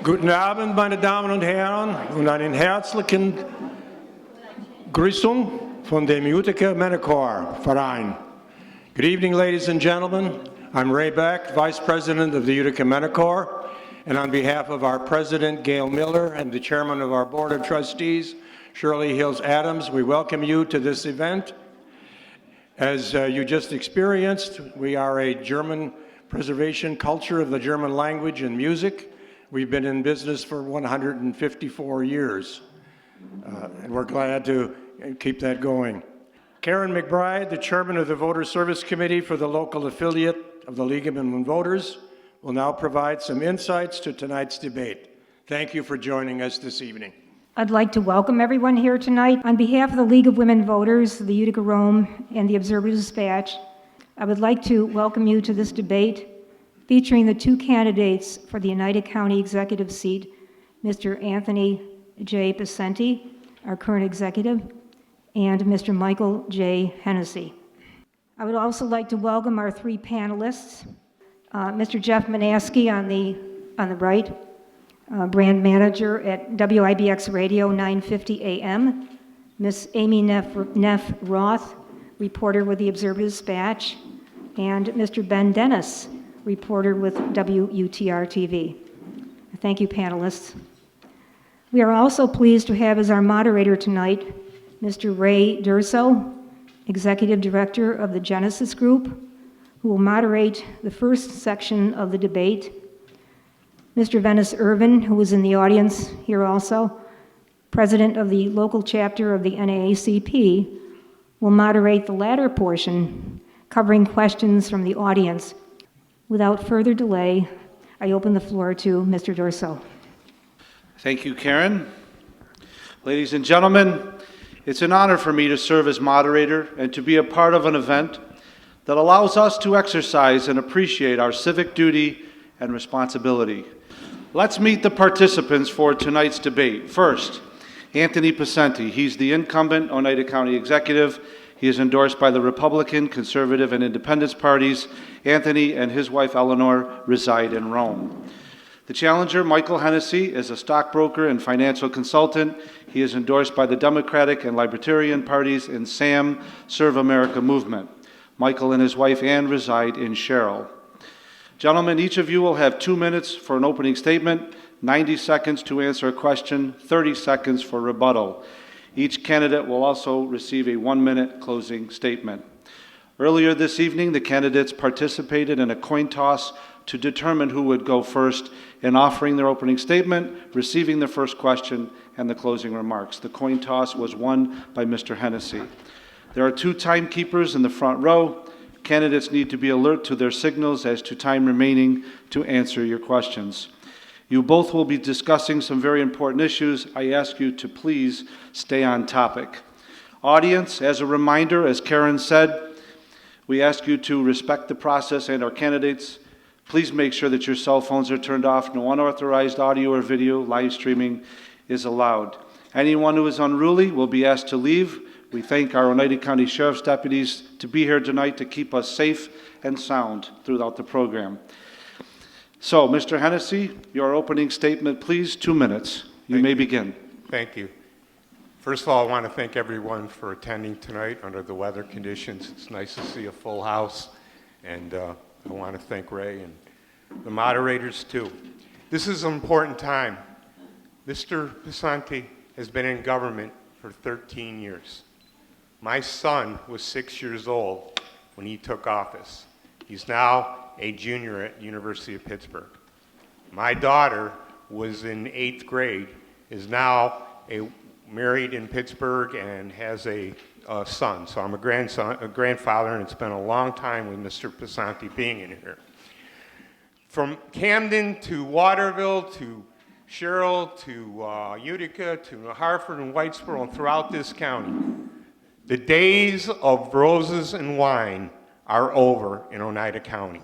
Guten Abend, meine Damen und Herren, und einen herzlichen Grüßung von dem Utica Maennerchor Verein. Good evening, ladies and gentlemen. I'm Ray Beck, Vice President of the Utica Maennerchor, and on behalf of our President, Gail Miller, and the Chairman of our Board of Trustees, Shirley Hills Adams, we welcome you to this event. As you just experienced, we are a German preservation culture of the German language and music. We've been in business for 154 years, and we're glad to keep that going. Karen McBride, the Chairman of the Voter Service Committee for the local affiliate of the League of Women Voters, will now provide some insights to tonight's debate. Thank you for joining us this evening. I'd like to welcome everyone here tonight. On behalf of the League of Women Voters, the Utica Rome, and the Observer-Dispatch, I would like to welcome you to this debate featuring the two candidates for the Oneida County Executive seat, Mr. Anthony J. Picente, our current executive, and Mr. Michael J. Hennessy. I would also like to welcome our three panelists, Mr. Jeff Manaski on the right, brand manager at WIBX Radio 950 AM, Miss Amy Neff Roth, reporter with the Observer-Dispatch, and Mr. Ben Dennis, reporter with WUTR-TV. Thank you, panelists. We are also pleased to have as our moderator tonight Mr. Ray Durso, Executive Director of the Genesis Group, who will moderate the first section of the debate. Mr. Venice Irvin, who is in the audience here also, President of the local chapter of the NAACP, will moderate the latter portion, covering questions from the audience. Without further delay, I open the floor to Mr. Durso. Thank you, Karen. Ladies and gentlemen, it's an honor for me to serve as moderator and to be a part of an event that allows us to exercise and appreciate our civic duty and responsibility. Let's meet the participants for tonight's debate. First, Anthony Picente. He's the incumbent Oneida County Executive. He is endorsed by the Republican, Conservative, and Independence parties. Anthony and his wife Eleanor reside in Rome. The challenger, Michael Hennessy, is a stockbroker and financial consultant. He is endorsed by the Democratic and Libertarian parties in SAM, Serve America movement. Michael and his wife Ann reside in Sherrill. Gentlemen, each of you will have 2 minutes for an opening statement, 90 seconds to answer a question, 30 seconds for rebuttal. Each candidate will also receive a 1-minute closing statement. Earlier this evening, the candidates participated in a coin toss to determine who would go first in offering their opening statement, receiving the first question, and the closing remarks. The coin toss was won by Mr. Hennessy. There are 2 timekeepers in the front row. Candidates need to be alert to their signals as to time remaining to answer your questions. You both will be discussing some very important issues. I ask you to please stay on topic. Audience, as a reminder, as Karen said, we ask you to respect the process and our candidates. Please make sure that your cell phones are turned off. No unauthorized audio or video live streaming is allowed. Anyone who is unruly will be asked to leave. We thank our Oneida County Sheriff's deputies to be here tonight to keep us safe and sound throughout the program. So, Mr. Hennessy, your opening statement, please, 2 minutes. You may begin. Thank you. First of all, I want to thank everyone for attending tonight under the weather conditions. It's nice to see a full house, and I want to thank Ray and the moderators, too. This is an important time. Mr. Picente has been in government for 13 years. My son was 6 years old when he took office. He's now a junior at University of Pittsburgh. My daughter was in 8th grade, is now married in Pittsburgh and has a son. So I'm a grandfather, and it's been a long time with Mr. Picente being in here. From Camden to Waterville to Sherrill to Utica to Hartford and Whitesboro and throughout this county, the days of roses and wine are over in Oneida County.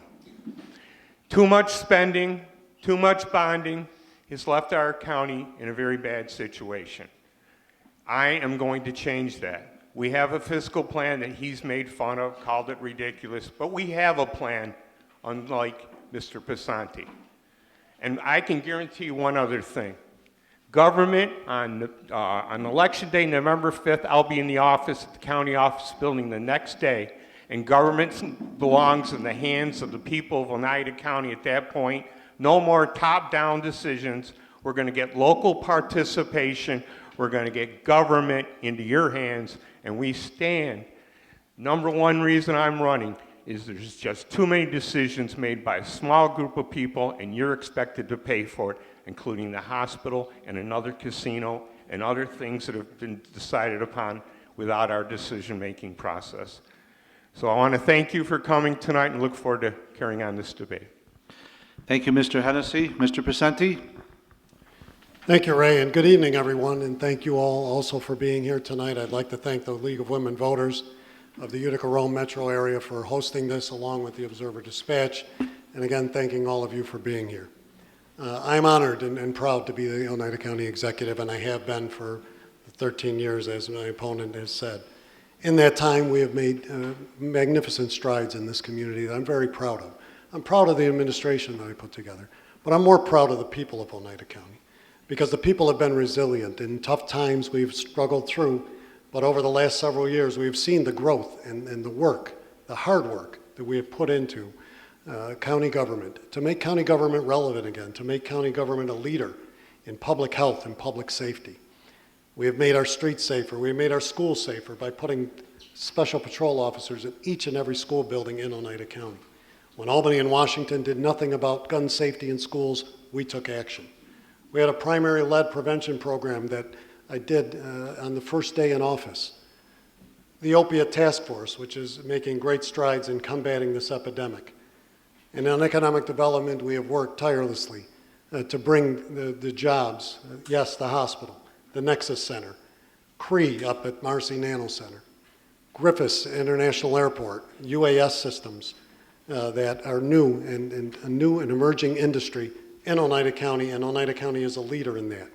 Too much spending, too much bonding has left our county in a very bad situation. I am going to change that. We have a fiscal plan that he's made fun of, called it ridiculous, but we have a plan, unlike Mr. Picente. And I can guarantee you one other thing. Government, on election day, November 5th, I'll be in the office, at the county office building the next day, and government belongs in the hands of the people of Oneida County at that point. No more top-down decisions. We're going to get local participation. We're going to get government into your hands, and we stand. Number one reason I'm running is there's just too many decisions made by a small group of people, and you're expected to pay for it, including the hospital and another casino and other things that have been decided upon without our decision-making process. So I want to thank you for coming tonight and look forward to carrying on this debate. Thank you, Mr. Hennessy. Mr. Picente? Thank you, Ray, and good evening, everyone, and thank you all also for being here tonight. I'd like to thank the League of Women Voters of the Utica-Rome metro area for hosting this, along with the Observer Dispatch, and again, thanking all of you for being here. I'm honored and proud to be the Oneida County Executive, and I have been for 13 years, as my opponent has said. In that time, we have made magnificent strides in this community that I'm very proud of. I'm proud of the administration that I put together, but I'm more proud of the people of Oneida County, because the people have been resilient. In tough times, we've struggled through, but over the last several years, we've seen the growth and the work, the hard work that we have put into county government, to make county government relevant again, to make county government a leader in public health and public safety. We have made our streets safer. We have made our schools safer by putting special patrol officers in each and every school building in Oneida County. When Albany and Washington did nothing about gun safety in schools, we took action. We had a primary lead prevention program that I did on the first day in office. The Opiate Task Force, which is making great strides in combating this epidemic. And on economic development, we have worked tirelessly to bring the jobs, yes, the hospital, the Nexus Center, Cree up at Marcy Nano Center, Griffiths International Airport, UAS systems that are new and a new and emerging industry in Oneida County, and Oneida County is a leader in that.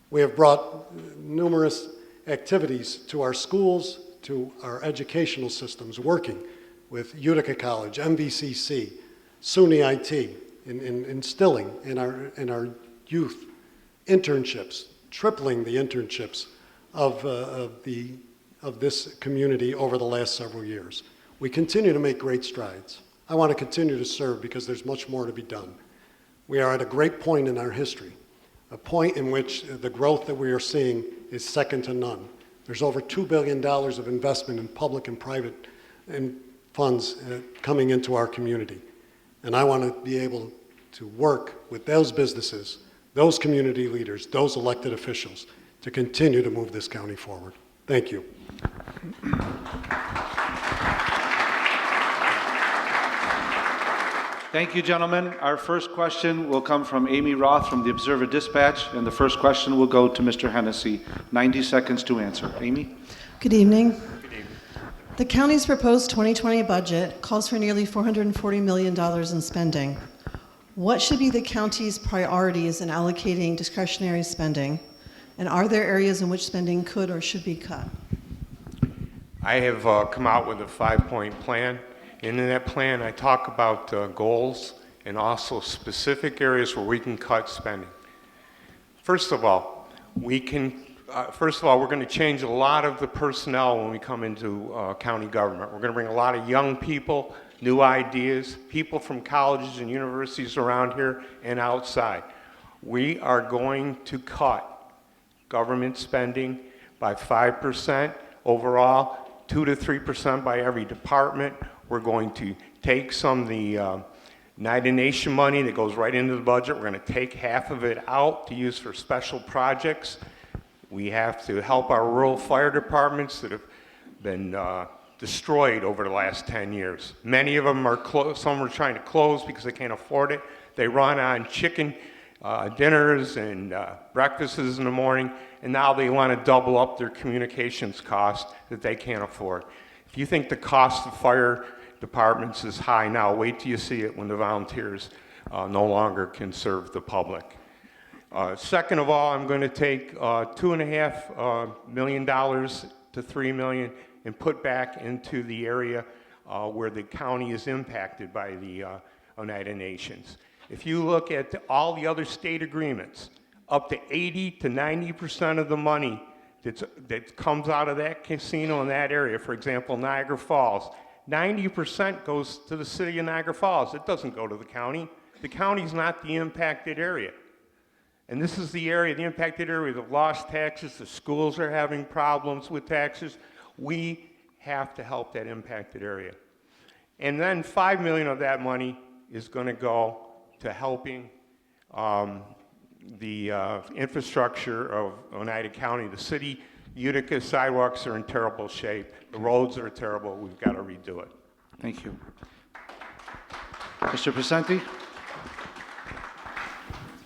We have brought numerous activities to our schools, to our educational systems, working with Utica College, MVCC, SUNY IT, in instilling in our youth internships, tripling the internships of this community over the last several years. We continue to make great strides. I want to continue to serve because there's much more to be done. We are at a great point in our history, a point in which the growth that we are seeing is second to none. There's over $2 billion of investment in public and private funds coming into our community. And I want to be able to work with those businesses, those community leaders, those elected officials to continue to move this county forward. Thank you. Thank you, gentlemen. Our first question will come from Amy Roth from the Observer Dispatch, and the first question will go to Mr. Hennessy. 90 seconds to answer. Amy? Good evening. Good evening. The county's proposed 2020 budget calls for nearly $440 million in spending. What should be the county's priorities in allocating discretionary spending? And are there areas in which spending could or should be cut? I have come out with a 5-point plan. And in that plan, I talk about goals and also specific areas where we can cut spending. First of all, we're going to change a lot of the personnel when we come into county government. We're going to bring a lot of young people, new ideas, people from colleges and universities around here and outside. We are going to cut government spending by 5% overall, 2 to 3% by every department. We're going to take some of the Oneida Nation money that goes right into the budget. We're going to take half of it out to use for special projects. We have to help our rural fire departments that have been destroyed over the last 10 years. Many of them are some are trying to close because they can't afford it. They run on chicken dinners and breakfasts in the morning, and now they want to double up their communications cost that they can't afford. If you think the cost of fire departments is high now, wait till you see it when the volunteers no longer can serve the public. Second of all, I'm going to take $2.5 million to $3 million and put back into the area where the county is impacted by the Oneida Nations. If you look at all the other state agreements, up to 80 to 90% of the money that comes out of that casino in that area, for example, Niagara Falls, 90% goes to the city of Niagara Falls. It doesn't go to the county. The county's not the impacted area. And this is the area, the impacted area, the lost taxes, the schools are having problems with taxes. We have to help that impacted area. And then $5 million of that money is going to go to helping the infrastructure of Oneida County. The city, Utica sidewalks are in terrible shape. The roads are terrible. We've got to redo it. Thank you. Mr. Picente?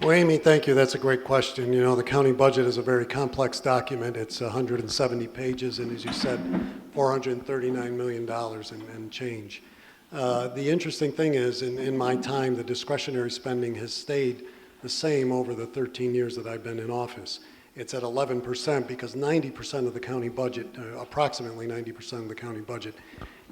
Well, Amy, thank you. That's a great question. You know, the county budget is a very complex document. It's 170 pages, and as you said, $439 million and change. The interesting thing is, in my time, the discretionary spending has stayed the same over the 13 years that I've been in office. It's at 11% because 90% of the county budget, approximately 90% of the county budget,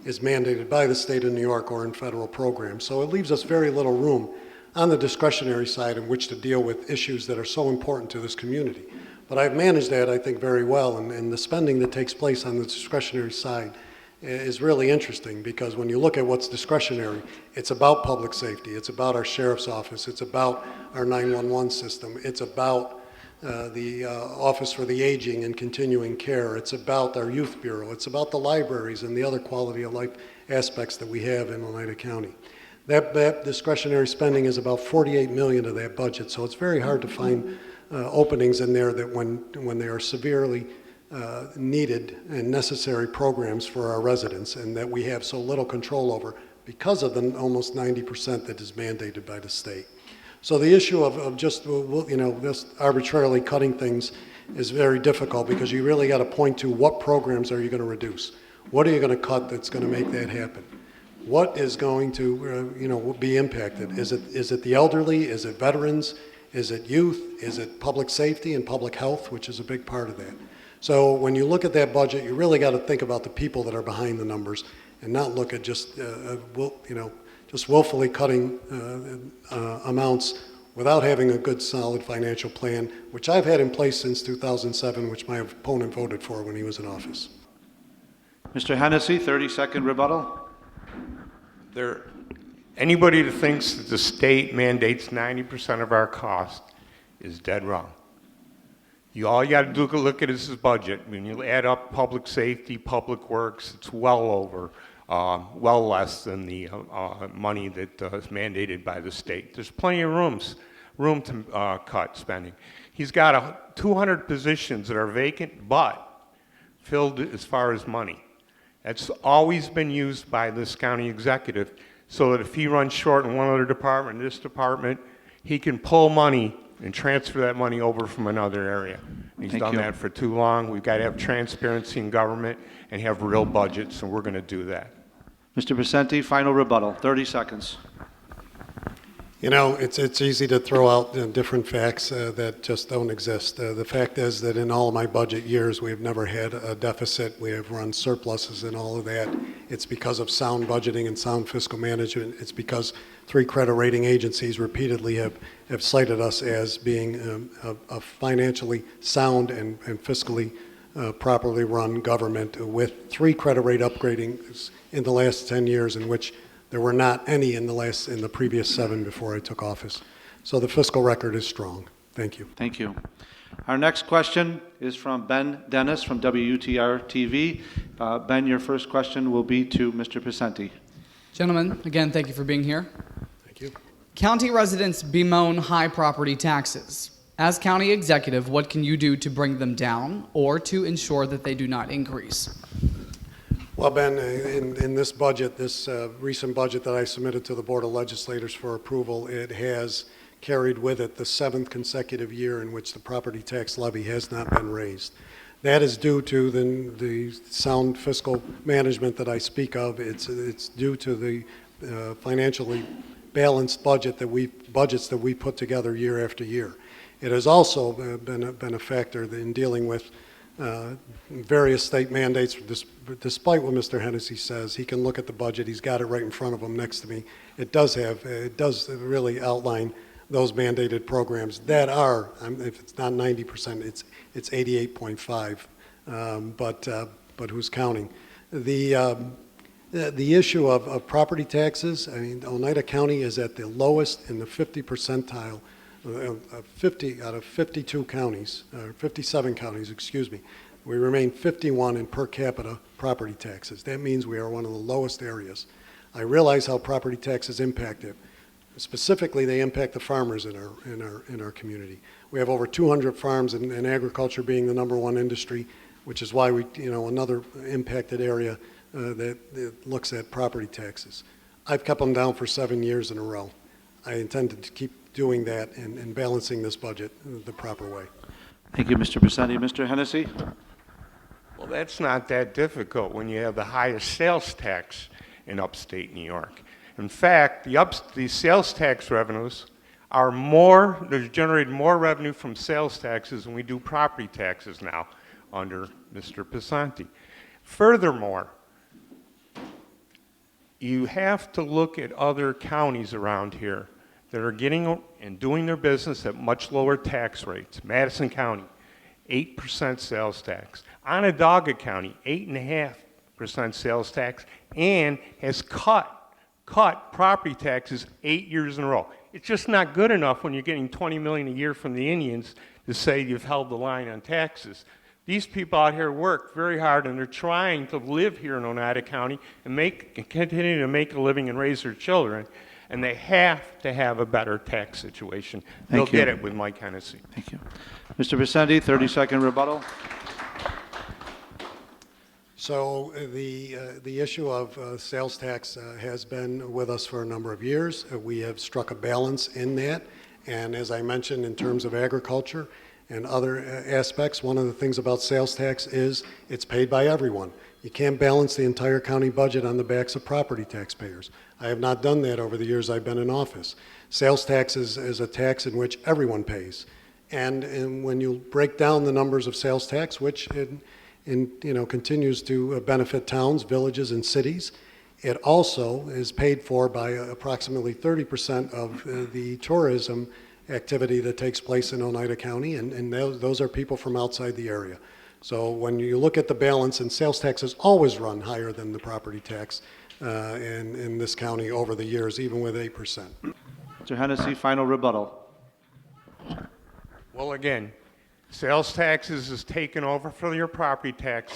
is mandated by the state of New York or in federal programs. So it leaves us very little room on the discretionary side in which to deal with issues that are so important to this community. But I've managed that, I think, very well, and the spending that takes place on the discretionary side is really interesting because when you look at what's discretionary, it's about public safety, it's about our sheriff's office, it's about our 911 system, it's about the Office for the Aging and Continuing Care, it's about our youth bureau, it's about the libraries and the other quality of life aspects that we have in Oneida County. That discretionary spending is about $48 million of that budget, so it's very hard to find openings in there that when they are severely needed and necessary programs for our residents and that we have so little control over because of the almost 90% that is mandated by the state. So the issue of just, you know, just arbitrarily cutting things is very difficult because you really got to point to what programs are you going to reduce? What are you going to cut that's going to make that happen? What is going to, you know, be impacted? Is it the elderly? Is it veterans? Is it youth? Is it public safety and public health, which is a big part of that? So when you look at that budget, you really got to think about the people that are behind the numbers and not look at just, you know, just willfully cutting amounts without having a good, solid financial plan, which I've had in place since 2007, which my opponent voted for when he was in office. Mr. Hennessy, 30-second rebuttal. Anybody that thinks that the state mandates 90% of our cost is dead wrong. All you got to do is look at this budget. When you add up public safety, public works, it's well less than the money that is mandated by the state. There's plenty of room to cut spending. He's got 200 positions that are vacant but filled as far as money. That's always been used by this county executive so that if he runs short in one other department, this department, he can pull money and transfer that money over from another area. He's done that for too long. We've got to have transparency in government and have real budgets, and we're going to do that. Mr. Picente, final rebuttal, 30 seconds. You know, it's easy to throw out different facts that just don't exist. The fact is that in all of my budget years, we've never had a deficit. We have run surpluses and all of that. It's because of sound budgeting and sound fiscal management. It's because 3 credit rating agencies repeatedly have cited us as being a financially sound and fiscally properly run government with 3 credit rate upgradings in the last 10 years in which there were not any in the previous 7 before I took office. So the fiscal record is strong. Thank you. Thank you. Our next question is from Ben Dennis from WUTR TV. Ben, your first question will be to Mr. Picente. Gentlemen, again, thank you for being here. Thank you. County residents bemoan high property taxes. As county executive, what can you do to bring them down or to ensure that they do not increase? Well, Ben, in this budget, this recent budget that I submitted to the Board of Legislators for approval, it has carried with it the 7th consecutive year in which the property tax levy has not been raised. That is due to the sound fiscal management that I speak of. It's due to the financially balanced budgets that we put together year after year. It has also been a factor in dealing with various state mandates, despite what Mr. Hennessy says, he can look at the budget, he's got it right in front of him next to me. It does really outline those mandated programs that are, if it's not 90%, it's 88.5, but who's counting? The issue of property taxes, I mean, Oneida County is at the lowest in the 50 percentile, 50 out of 52 counties, 57 counties, excuse me. We remain 51 in per capita property taxes. That means we are one of the lowest areas. I realize how property taxes impact it. Specifically, they impact the farmers in our community. We have over 200 farms, and agriculture being the #1 industry, which is why we, another impacted area that looks at property taxes. I've kept them down for 7 years in a row. I intend to keep doing that and balancing this budget the proper way. Thank you, Mr. Picente. Mr. Hennessy? Well, that's not that difficult when you have the highest sales tax in upstate New York. In fact, the sales tax revenues are they're generating more revenue from sales taxes than we do property taxes now under Mr. Picente. Furthermore, you have to look at other counties around here that are getting and doing their business at much lower tax rates. Madison County, 8% sales tax. Onondaga County, 8.5% sales tax, and has cut property taxes 8 years in a row. It's just not good enough when you're getting $20 million a year from the Indians to say you've held the line on taxes. These people out here work very hard, and they're trying to live here in Oneida County and continue to make a living and raise their children, and they have to have a better tax situation. They'll get it with Mike Hennessy. Thank you. Mr. Picente, 30-second rebuttal. So the issue of sales tax has been with us for a number of years. We have struck a balance in that, and as I mentioned, in terms of agriculture and other aspects, one of the things about sales tax is it's paid by everyone. You can't balance the entire county budget on the backs of property taxpayers. I have not done that over the years I've been in office. Sales tax is a tax in which everyone pays, and when you break down the numbers of sales tax, which continues to benefit towns, villages, and cities. It also is paid for by approximately 30% of the tourism activity that takes place in Oneida County, and those are people from outside the area. So when you look at the balance, and sales tax has always run higher than the property tax in this county over the years, even with 8%. Mr. Hennessy, final rebuttal. Well, again, sales taxes is taken over for your property tax,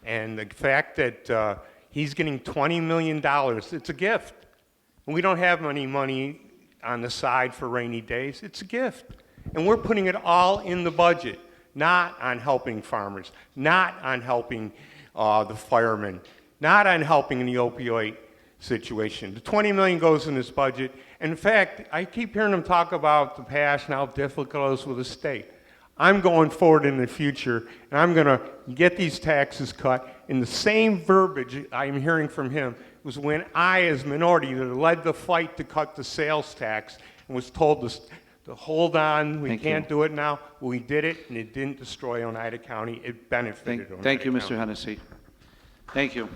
and the fact that he's getting $20 million, it's a gift. And we don't have any money on the side for rainy days. It's a gift. And we're putting it all in the budget, not on helping farmers, not on helping the firemen, not on helping in the opioid situation. The $20 million goes in this budget. In fact, I keep hearing him talk about the past and how difficult it is with the state. I'm going forward in the future, and I'm going to get these taxes cut in the same verbiage I'm hearing from him was when I, as minority leader, led the fight to cut the sales tax and was told to hold on, we can't do it now. We did it, and it didn't destroy Oneida County. It benefited Oneida Thank you, County. Mr. Hennessy. Thank you.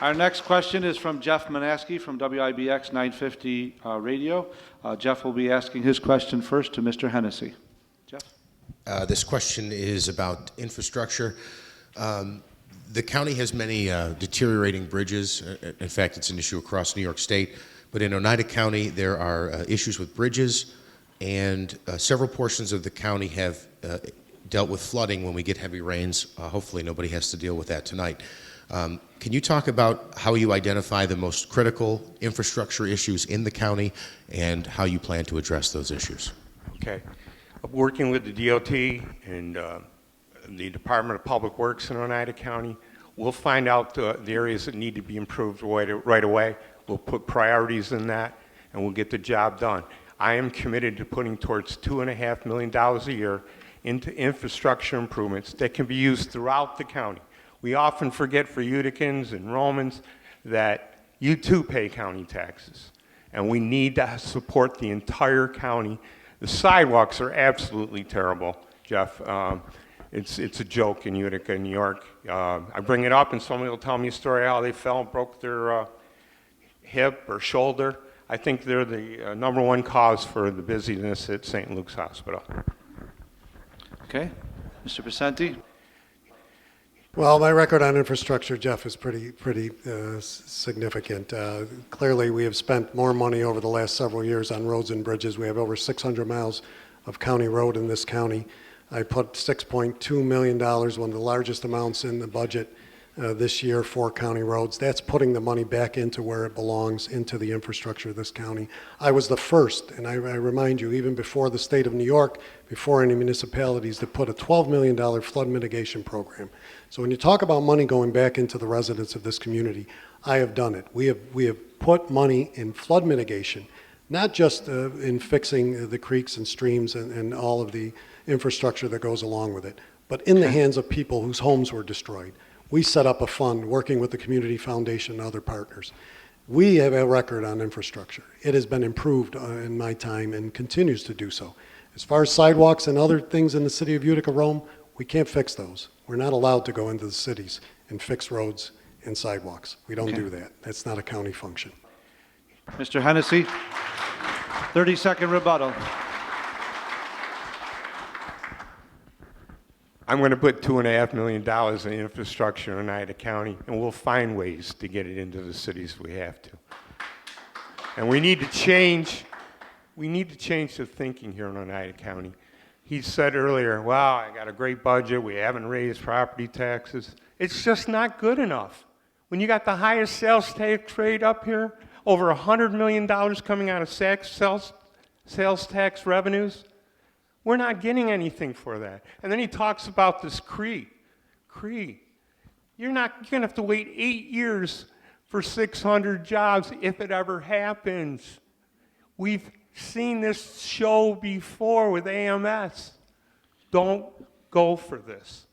Our next question is from Jeff Manaski from WIBX 950 Radio. Jeff will be asking his question first to Mr. Hennessy. Jeff? This question is about infrastructure. The county has many deteriorating bridges. In fact, it's an issue across New York State. But in Oneida County, there are issues with bridges, and several portions of the county have dealt with flooding when we get heavy rains. Hopefully nobody has to deal with that tonight. Can you talk about how you identify the most critical infrastructure issues in the county and how you plan to address those issues? Okay. Working with the DOT and the Department of Public Works in Oneida County, we'll find out the areas that need to be improved right away. We'll put priorities in that, and we'll get the job done. I am committed to putting towards $2.5 million a year into infrastructure improvements that can be used throughout the county. We often forget for Uticans and Romans that you too pay county taxes, and we need to support the entire county. The sidewalks are absolutely terrible. Jeff. It's a joke in Utica, New York. I bring it up and somebody will tell me a story how they fell and broke their hip or shoulder. I think they're the number one cause for the busyness at St. Luke's Hospital. Okay. Mr. Picente? Well, my record on infrastructure, Jeff, is pretty significant. Clearly, we have spent more money over the last several years on roads and bridges. We have over 600 miles of county road in this county. I put $6.2 million, one of the largest amounts in the budget this year for county roads. That's putting the money back into where it belongs, into the infrastructure of this county. I was the first, and I remind you, even before the state of New York, before any municipalities, to put a $12 million flood mitigation program. So when you talk about money going back into the residents of this community, I have done it. We have put money in flood mitigation, not just in fixing the creeks and streams and all of the infrastructure that goes along with it, but in the hands of people whose homes were destroyed. We set up a fund working with the Community Foundation and other partners. We have a record on infrastructure. It has been improved in my time and continues to do so. As far as sidewalks and other things in the city of Utica, Rome, we can't fix those. We're not allowed to go into the cities and fix roads and sidewalks. We don't do that. That's not a county function. Mr. Hennessy? 30-second rebuttal. I'm going to put $2.5 million in infrastructure in Oneida County, and we'll find ways to get it into the cities we have to. And we need to change the thinking here in Oneida County. He said earlier, wow, I got a great budget, we haven't raised property taxes. It's just not good enough. When you got the highest sales tax rate up here, over $100 million coming out of sales tax revenues, we're not getting anything for that. And then he talks about this CRE. You're going to have to wait 8 years for 600 jobs if it ever happens. We've seen this show before with AMS. Don't go for this.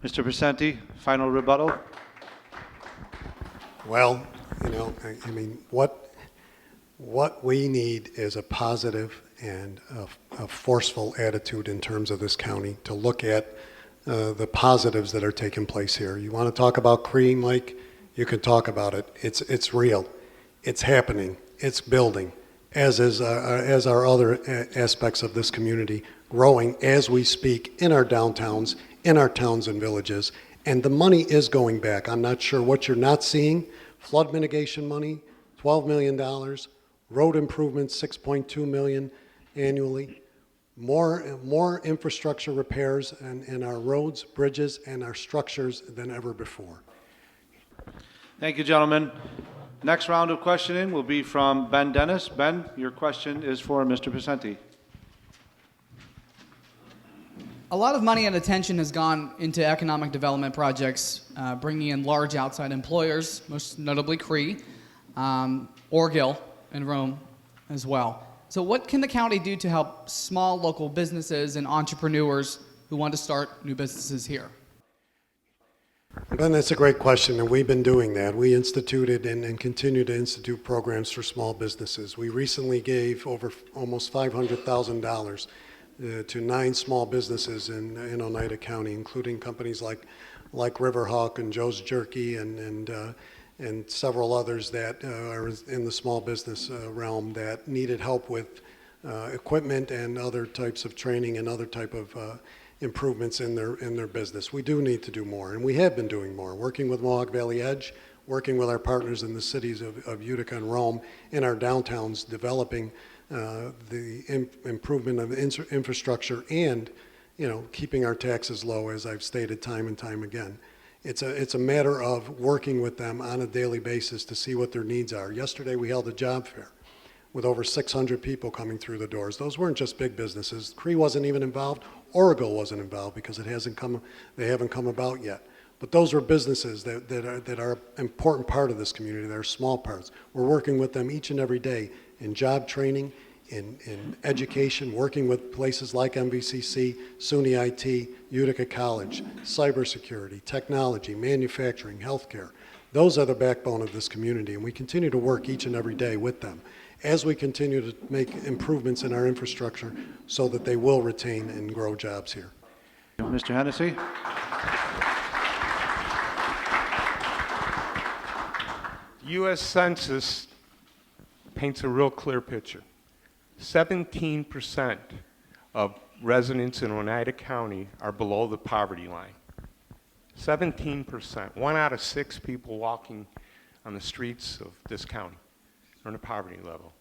Mr. Picente, final rebuttal. Well, I mean, what we need is a positive and a forceful attitude in terms of this county to look at the positives that are taking place here. You want to talk about CRE, Mike? You can talk about it. It's real. It's happening. It's building, as are other aspects of this community, growing as we speak in our downtowns, in our towns and villages. And the money is going back. I'm not sure what you're not seeing. Flood mitigation money, $12 million. Road improvements, $6.2 million annually. More infrastructure repairs in our roads, bridges, and our structures than ever before. Thank you, gentlemen. Next round of questioning will be from Ben Dennis. Ben, your question is for Mr. Picente. A lot of money and attention has gone into economic development projects, bringing in large outside employers, most notably CRE, Orgill and Rome as well. So what can the county do to help small local businesses and entrepreneurs who want to start new businesses here? Ben, that's a great question, and we've been doing that. We instituted and continue to institute programs for small businesses. We recently gave over almost $500,000 to 9 small businesses in Oneida County, including companies like Riverhawk and Joe's Jerky and several others that are in the small business realm that needed help with equipment and other types of training and other type of improvements in their business. We do need to do more, and we have been doing more, working with Mohawk Valley Edge, working with our partners in the cities of Utica and Rome, in our downtowns, developing the improvement of infrastructure and, keeping our taxes low, as I've stated time and time again. It's a matter of working with them on a daily basis to see what their needs are. Yesterday we held a job fair with over 600 people coming through the doors. Those weren't just big businesses. CRE wasn't even involved. Oracle wasn't involved because they haven't come about yet. But those are businesses that are an important part of this community. They're small parts. We're working with them each and every day in job training, in education, working with places like MVCC, SUNY IT, Utica College, cybersecurity, technology, manufacturing, healthcare. Those are the backbone of this community, and we continue to work each and every day with them. as we continue to make improvements in our infrastructure so that they will retain and grow jobs here. Mr. Hennessy. The U.S. Census paints a real clear picture. 17% of residents in Oneida County are below the poverty line. 17%. 1 out of 6 people walking on the streets of this county are on the poverty level.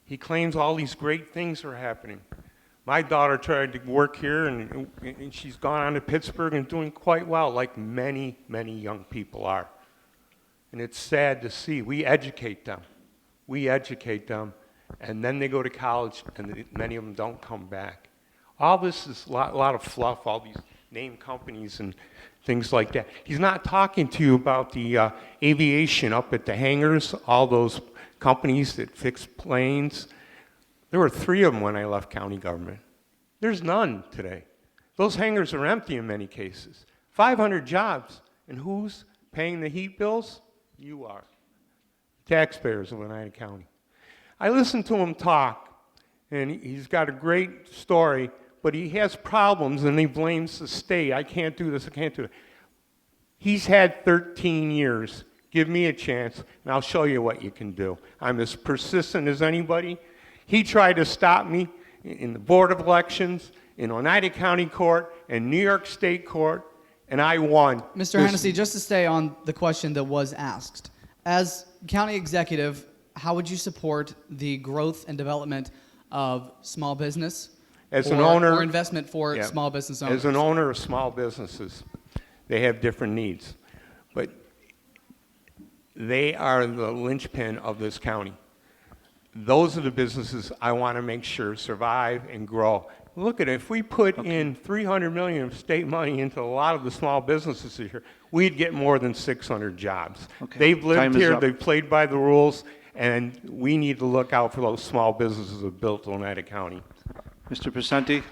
He claims all these great things are happening. My daughter tried to work here, and she's gone on to Pittsburgh and doing quite well, like many, many young people are. And it's sad to see. We educate them. We educate them, and then they go to college, and many of them don't come back. All this is a lot of fluff, all these name companies and things like that. He's not talking to you about the aviation up at the hangars, all those companies that fix planes. There were 3 of them when I left county government. There's none today. Those hangars are empty in many cases. 500 jobs. And who's paying the heat bills? You are. Taxpayers of Oneida County. I listened to him talk, and he's got a great story, but he has problems, and he blames the state. I can't do this, I can't do that. He's had 13 years. Give me a chance, and I'll show you what you can do. I'm as persistent as anybody. He tried to stop me in the Board of Elections, in Oneida County Court, and New York State Court, and I won. Mr. Hennessy, just to stay on the question that was asked, as county executive, how would you support the growth and development of small business? As an owner, or investment for small business owners? As an owner of small businesses, they have different needs, but they are the linchpin of this county. Those are the businesses I want to make sure survive and grow. Look at it, if we put in $300 million of state money into a lot of the small businesses here, we'd get more than 600 jobs. Okay. They've lived Time is here, up. they've played by the rules, and we need to look out for those small businesses that have built Oneida County. Mr. Picente,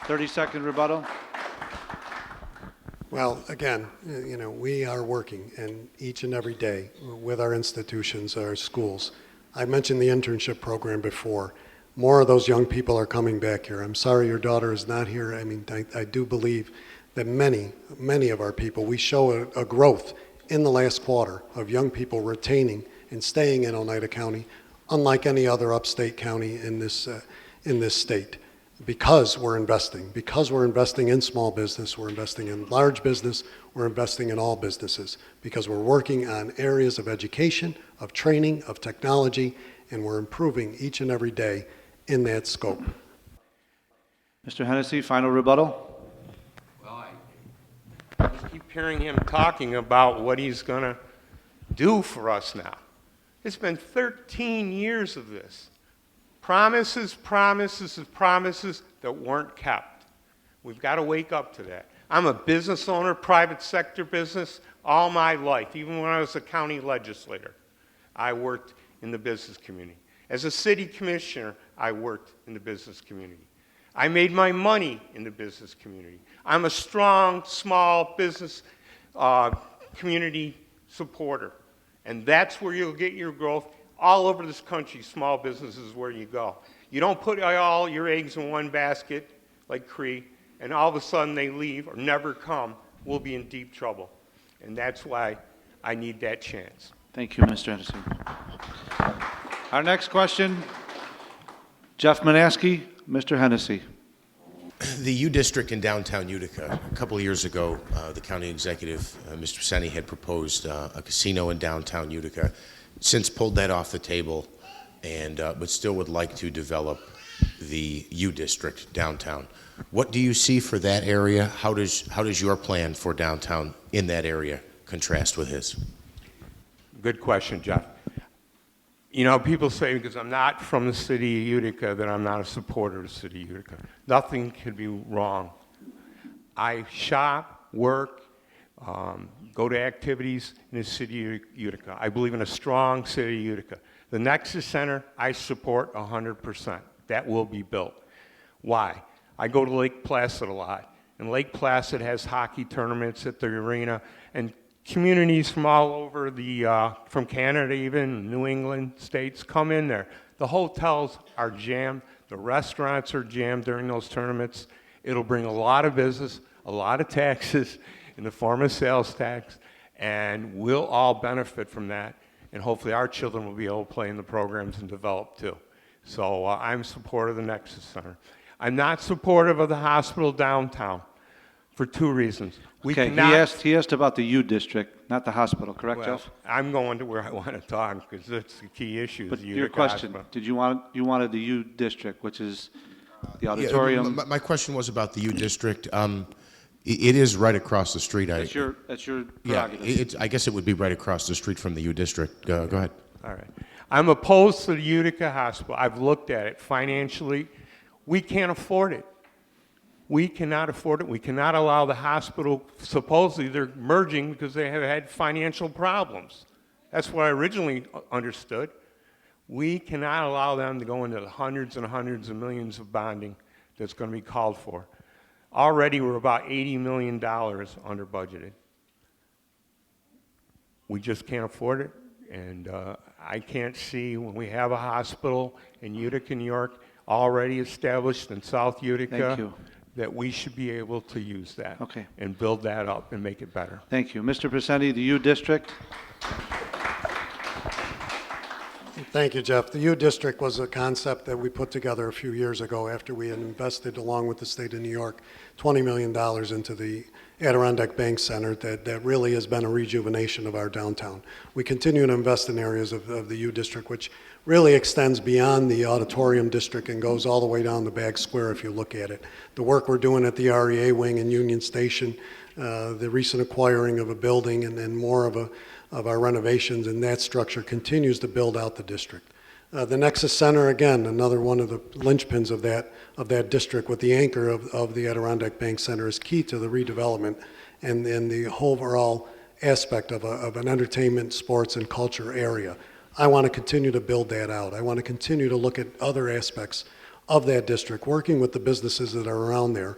30-second rebuttal. Well, again, we are working and each and every day with our institutions, our schools. I mentioned the internship program before. More of those young people are coming back here. I'm sorry your daughter is not here. I mean, I do believe that many of our people, we show a growth in the last quarter of young people retaining and staying in Oneida County, unlike any other upstate county in this state. Because we're investing in small business, we're investing in large business, we're investing in all businesses, because we're working on areas of education, of training, of technology, and we're improving each and every day in that scope. Mr. Hennessy, final rebuttal. Well, I just keep hearing him talking about what he's going to do for us now. It's been 13 years of this. Promises, promises, and promises that weren't kept. We've got to wake up to that. I'm a business owner, private sector business, all my life. Even when I was a county legislator, I worked in the business community. As a city commissioner, I worked in the business community. I made my money in the business community. I'm a strong, small business community supporter. And that's where you'll get your growth. All over this country, small business is where you go. You don't put all your eggs in one basket like Cree, and all of a sudden they leave or never come. We'll be in deep trouble. And that's why I need that chance. Thank you, Mr. Hennessy. Our next question, Jeff Manaski, Mr. Hennessy. The U District in downtown Utica, a couple of years ago, the county executive, Mr. Picente, had proposed a casino in downtown Utica. Since pulled that off the table, and but still would like to develop the U District downtown. What do you see for that area? How does your plan for downtown in that area contrast with his? Good question, Jeff. You know, people say because I'm not from the city of Utica that I'm not a supporter of the city of Utica. Nothing could be wrong. I shop, work, go to activities in the city of Utica. I believe in a strong city of Utica. The Nexus Center, I support 100%. That will be built. Why? I go to Lake Placid a lot, and Lake Placid has hockey tournaments at the arena, and communities from all over from Canada even, New England states come in there. The hotels are jammed. The restaurants are jammed during those tournaments. It'll bring a lot of business, a lot of taxes in the form of sales tax, and we'll all benefit from that. And hopefully our children will be able to play in the programs and develop too. So I'm supportive of the Nexus Center. I'm not supportive of the hospital downtown for two reasons. We Okay, cannot, he asked about the U district, not the hospital, correct, well, Jeff? I'm going to where I want to talk because that's the key issue. But is the your Utica question, Hospital. you wanted the U district, which is the Yeah, auditorium. my question was about the U District. It is right across the street. That's your Yeah, prerogative. I guess it would be right across the street from the U District. Go ahead. All right. I'm opposed to the Utica Hospital. I've looked at it financially. We can't afford it. We cannot afford it. We cannot allow the hospital, supposedly they're merging because they have had financial problems. That's what I originally understood. We cannot allow them to go into the hundreds and hundreds of millions of bonding that's going to be called for. Already we're about $80 million under budgeted. We just can't afford it, and I can't see when we have a hospital in Utica, New York, already established in South Utica, Thank you. that we should be able to use that Okay. and build that up and make it better. Thank you. Mr. Picente, the U district. Thank you, Jeff. The U District was a concept that we put together a few years ago after we had invested, along with the state of New York, $20 million into the Adirondack Bank Center that really has been a rejuvenation of our downtown. We continue to invest in areas of the U District, which really extends beyond the auditorium district and goes all the way down the Bag Square if you look at it. The work we're doing at the REA wing in Union Station, the recent acquiring of a building and more of our renovations in that structure continues to build out the district. The Nexus Center, again, another one of the linchpins of that district with the anchor of the Adirondack Bank Center, is key to the redevelopment and the overall aspect of an entertainment, sports, and culture area. I want to continue to build that out. I want to continue to look at other aspects of that district, working with the businesses that are around there.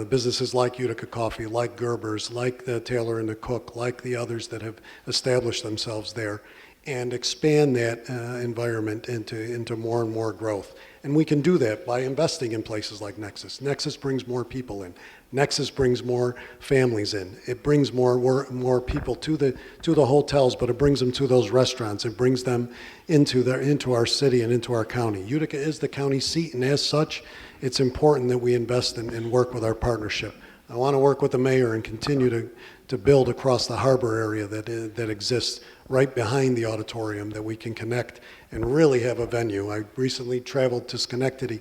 Businesses like Utica Coffee, like Gerber's, like the Taylor and the Cook, like the others that have established themselves there, and expand that environment into more and more growth. And we can do that by investing in places like Nexus. Nexus brings more people in. Nexus brings more families in. It brings more people to the hotels, but it brings them to those restaurants. It brings them into our city and into our county. Utica is the county seat, and as such, it's important that we invest and work with our partnership. I want to work with the mayor and continue to build across the harbor area that exists right behind the auditorium, that we can connect and really have a venue. I recently traveled to Schenectady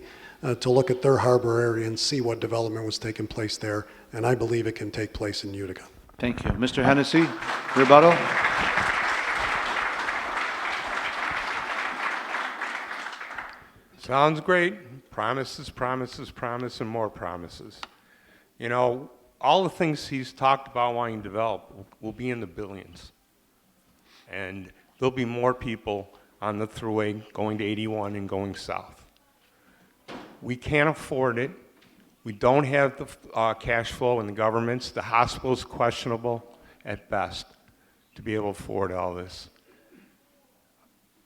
to look at their harbor area and see what development was taking place there, and I believe it can take place in Utica. Thank you. Mr. Hennessy, rebuttal. Sounds great. Promises, promises, promise, and more promises. You know, all the things he's talked about wanting to develop will be in the billions. And there'll be more people on the thruway going to 81 and going south. We can't afford it. We don't have the cash flow in the governments. The hospital's questionable at best to be able to afford all this.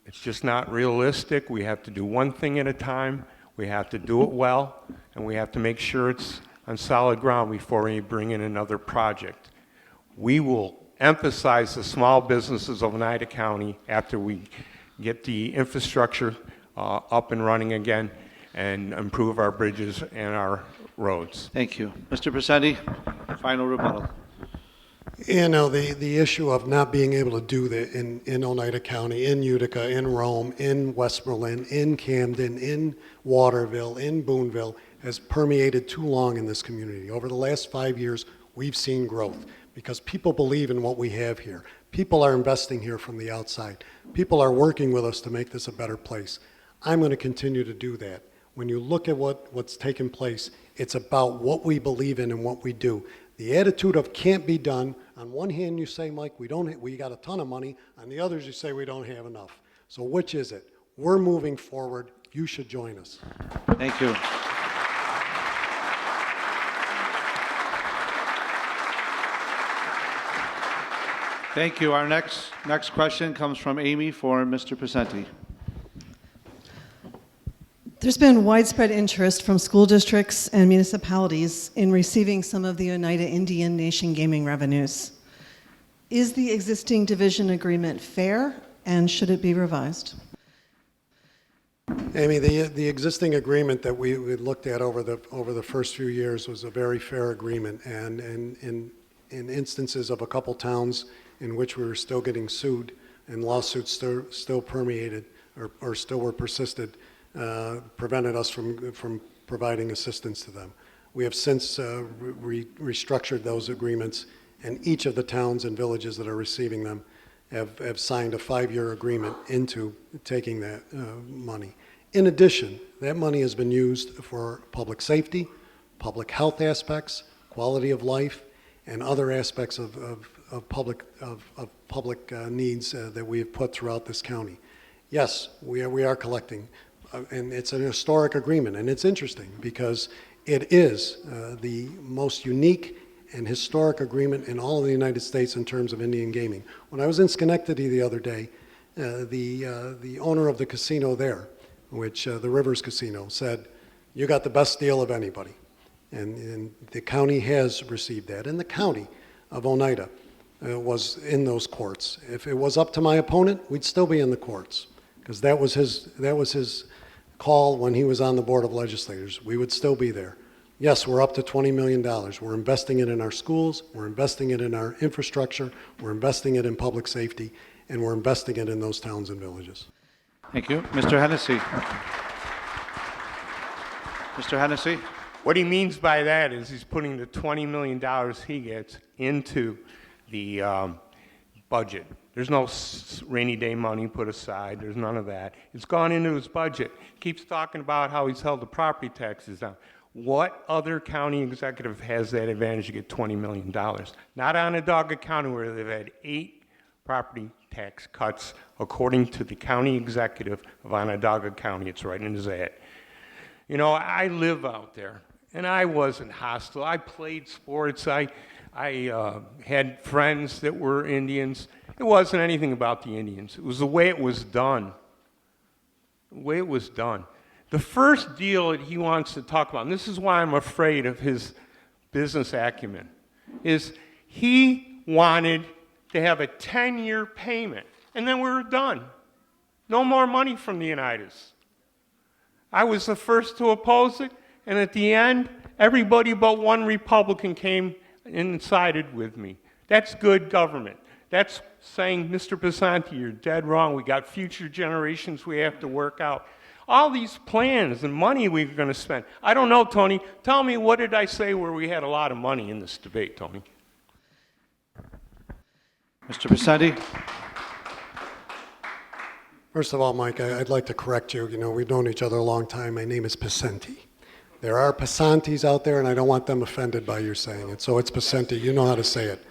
It's just not realistic. We have to do one thing at a time. We have to do it well, and we have to make sure it's on solid ground before we bring in another project. We will emphasize the small businesses of Oneida County after we get the infrastructure up and running again and improve our bridges and our roads. Thank you. Mr. Picente, final rebuttal. You know, the issue of not being able to do that in Oneida County, in Utica, in Rome, in Westmoreland, in Camden, in Waterville, in Boonville, has permeated too long in this community. Over the last 5 years, we've seen growth because people believe in what we have here. People are investing here from the outside. People are working with us to make this a better place. I'm going to continue to do that. When you look at what's taken place, it's about what we believe in and what we do. The attitude of can't be done, on one hand you say, Mike, we got a ton of money, on the others you say we don't have enough. So which is it? We're moving forward. You should join us. Thank you. Thank you. Our next question comes from Amy for Mr. Picente. There's been widespread interest from school districts and municipalities in receiving some of the Oneida Indian Nation gaming revenues. Is the existing division agreement fair, and should it be revised? Amy, the existing agreement that we looked at over the first few years was a very fair agreement, and in instances of a couple towns in which we were still getting sued and lawsuits still permeated or still were persisted, prevented us from providing assistance to them. We have since restructured those agreements, and each of the towns and villages that are receiving them have signed a 5-year agreement into taking that money. In addition, that money has been used for public safety, public health aspects, quality of life, and other aspects of public needs that we have put throughout this county. Yes, we are collecting, and it's an historic agreement, and it's interesting because it is the most unique and historic agreement in all of the United States in terms of Indian gaming. When I was in Schenectady the other day, the owner of the casino there, which the Rivers Casino, said, "You got the best deal of anybody." And the county has received that. And the county of Oneida was in those courts. If it was up to my opponent, we'd still be in the courts, because that was his call when he was on the Board of Legislators. We would still be there. Yes, we're up to $20 million. We're investing it in our schools, we're investing it in our infrastructure, we're investing it in public safety, and we're investing it in those towns and villages. Thank you. Mr. Hennessy. Mr. Hennessy. What he means by that is he's putting the $20 million he gets into the budget. There's no rainy day money put aside. There's none of that. It's gone into his budget. Keeps talking about how he's held the property taxes down. What other county executive has that advantage to get $20 million? Not Onondaga County, where they've had 8 property tax cuts, according to the county executive of Onondaga County. It's right in his ad. You know, I live out there, and I wasn't hostile. I played sports. I had friends that were Indians. It wasn't anything about the Indians. It was the way it was done. The way it was done. The first deal that he wants to talk about, and this is why I'm afraid of his business acumen, is he wanted to have a 10-year payment, and then we were done. No more money from the Oneidas. I was the first to oppose it, and at the end, everybody but one Republican came and sided with me. That's good government. That's saying, Mr. Picente, you're dead wrong. We got future generations we have to work out. All these plans and money we're going to spend. I don't know, Tony. Tell me, what did I say where we had a lot of money in this debate, Tony? Mr. Picente. First of all, Mike, I'd like to correct you. You know, we've known each other a long time. My name is Picente. There are Picentes out there, and I don't want them offended by your saying it. So it's Picente. You know how to say it.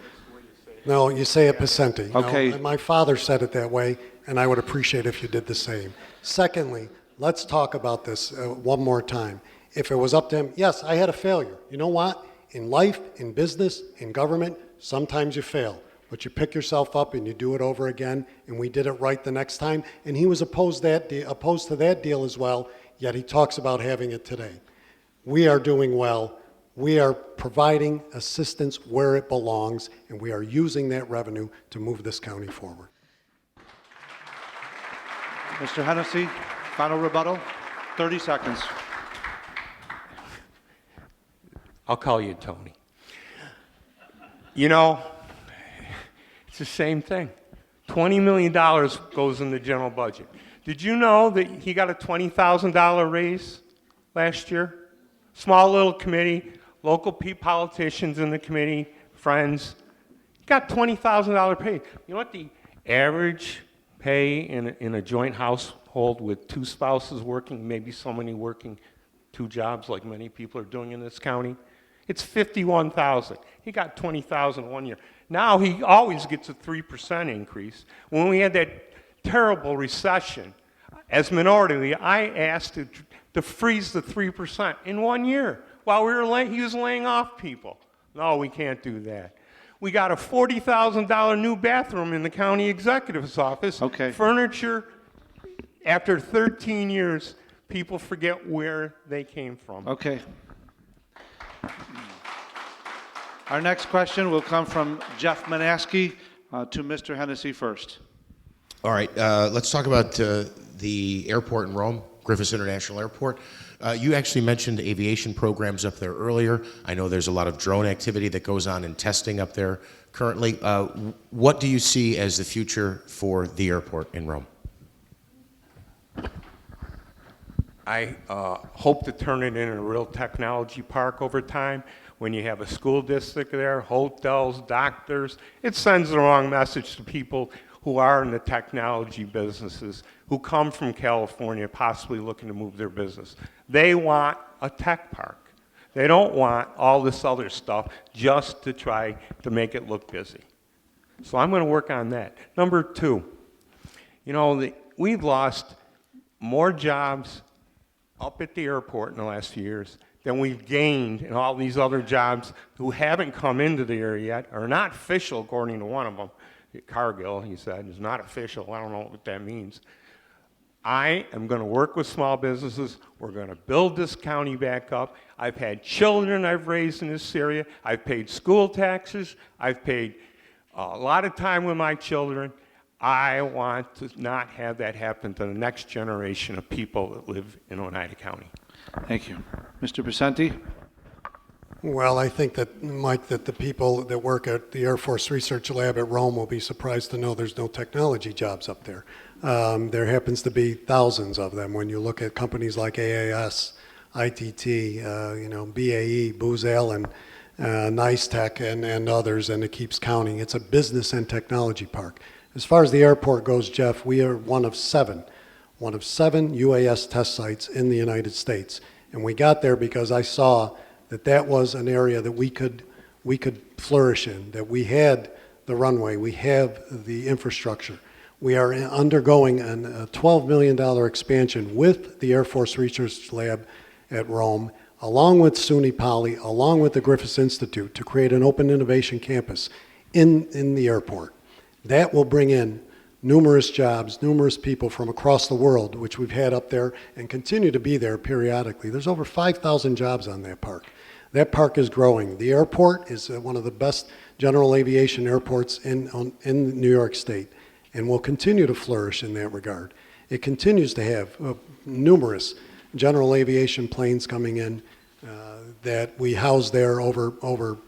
No, you say it Picente. Okay. No, my father said it that way, and I would appreciate if you did the same. Secondly, let's talk about this one more time. If it was up to him, yes, I had a failure. You know what? In life, in business, in government, sometimes you fail. But you pick yourself up and you do it over again, and we did it right the next time. And he was opposed to that deal as well, yet he talks about having it today. We are doing well. We are providing assistance where it belongs, and we are using that revenue to move this county forward. Mr. Hennessy, final rebuttal. 30 seconds. I'll call you Tony. You know, it's the same thing. $20 million goes in the general budget. Did you know that he got a $20,000 raise last year? Small little committee, local politicians in the committee, friends. He got $20,000 pay. You know what the average pay in a joint household with 2 spouses working, maybe somebody working 2 jobs like many people are doing in this county? It's $51,000. He got $20,000 one year. Now he always gets a 3% increase. When we had that terrible recession, as minority, I asked to freeze the 3% in 1 year while he was laying off people. No, we can't do that. We got a $40,000 new bathroom in the county executive's office. Okay. Furniture, after 13 years, people forget where they came from. Okay. Our next question will come from Jeff Manaski to Mr. Hennessy first. All right, let's talk about the airport in Rome, Griffiths International Airport. You actually mentioned aviation programs up there earlier. I know there's a lot of drone activity that goes on in testing up there currently. What do you see as the future for the airport in Rome? I hope to turn it into a real technology park over time. When you have a school district there, hotels, doctors, it sends the wrong message to people who are in the technology businesses, who come from California, possibly looking to move their business. They want a tech park. They don't want all this other stuff just to try to make it look busy. So I'm going to work on that. Number two, you know, we've lost more jobs up at the airport in the last few years than we've gained in all these other jobs who haven't come into the area yet, are not official, according to one of them. Cargill, he said, is not official. I don't know what that means. I am going to work with small businesses. We're going to build this county back up. I've had children I've raised in this area. I've paid school taxes. I've paid a lot of time with my children. I want to not have that happen to the next generation of people that live in Oneida County. Thank you. Mr. Picente? Well, I think that, Mike, that the people that work at the Air Force Research Lab at Rome will be surprised to know there's no technology jobs up there. There happens to be thousands of them when you look at companies like AAS, ITT, BAE, Booz Allen, Nice Tech, and others, and it keeps counting. It's a business and technology park. As far as the airport goes, Jeff, we are one of seven UAS test sites in the United States. And we got there because I saw that was an area that we could flourish in, that we had the runway, we have the infrastructure. We are undergoing a $12 million expansion with the Air Force Research Lab at Rome, along with SUNY Poly, along with the Griffiths Institute, to create an open innovation campus in the airport. That will bring in numerous jobs, numerous people from across the world, which we've had up there and continue to be there periodically. There's over 5,000 jobs on that park. That park is growing. The airport is one of the best general aviation airports in New York State and will continue to flourish in that regard. It continues to have numerous general aviation planes coming in that we house there, over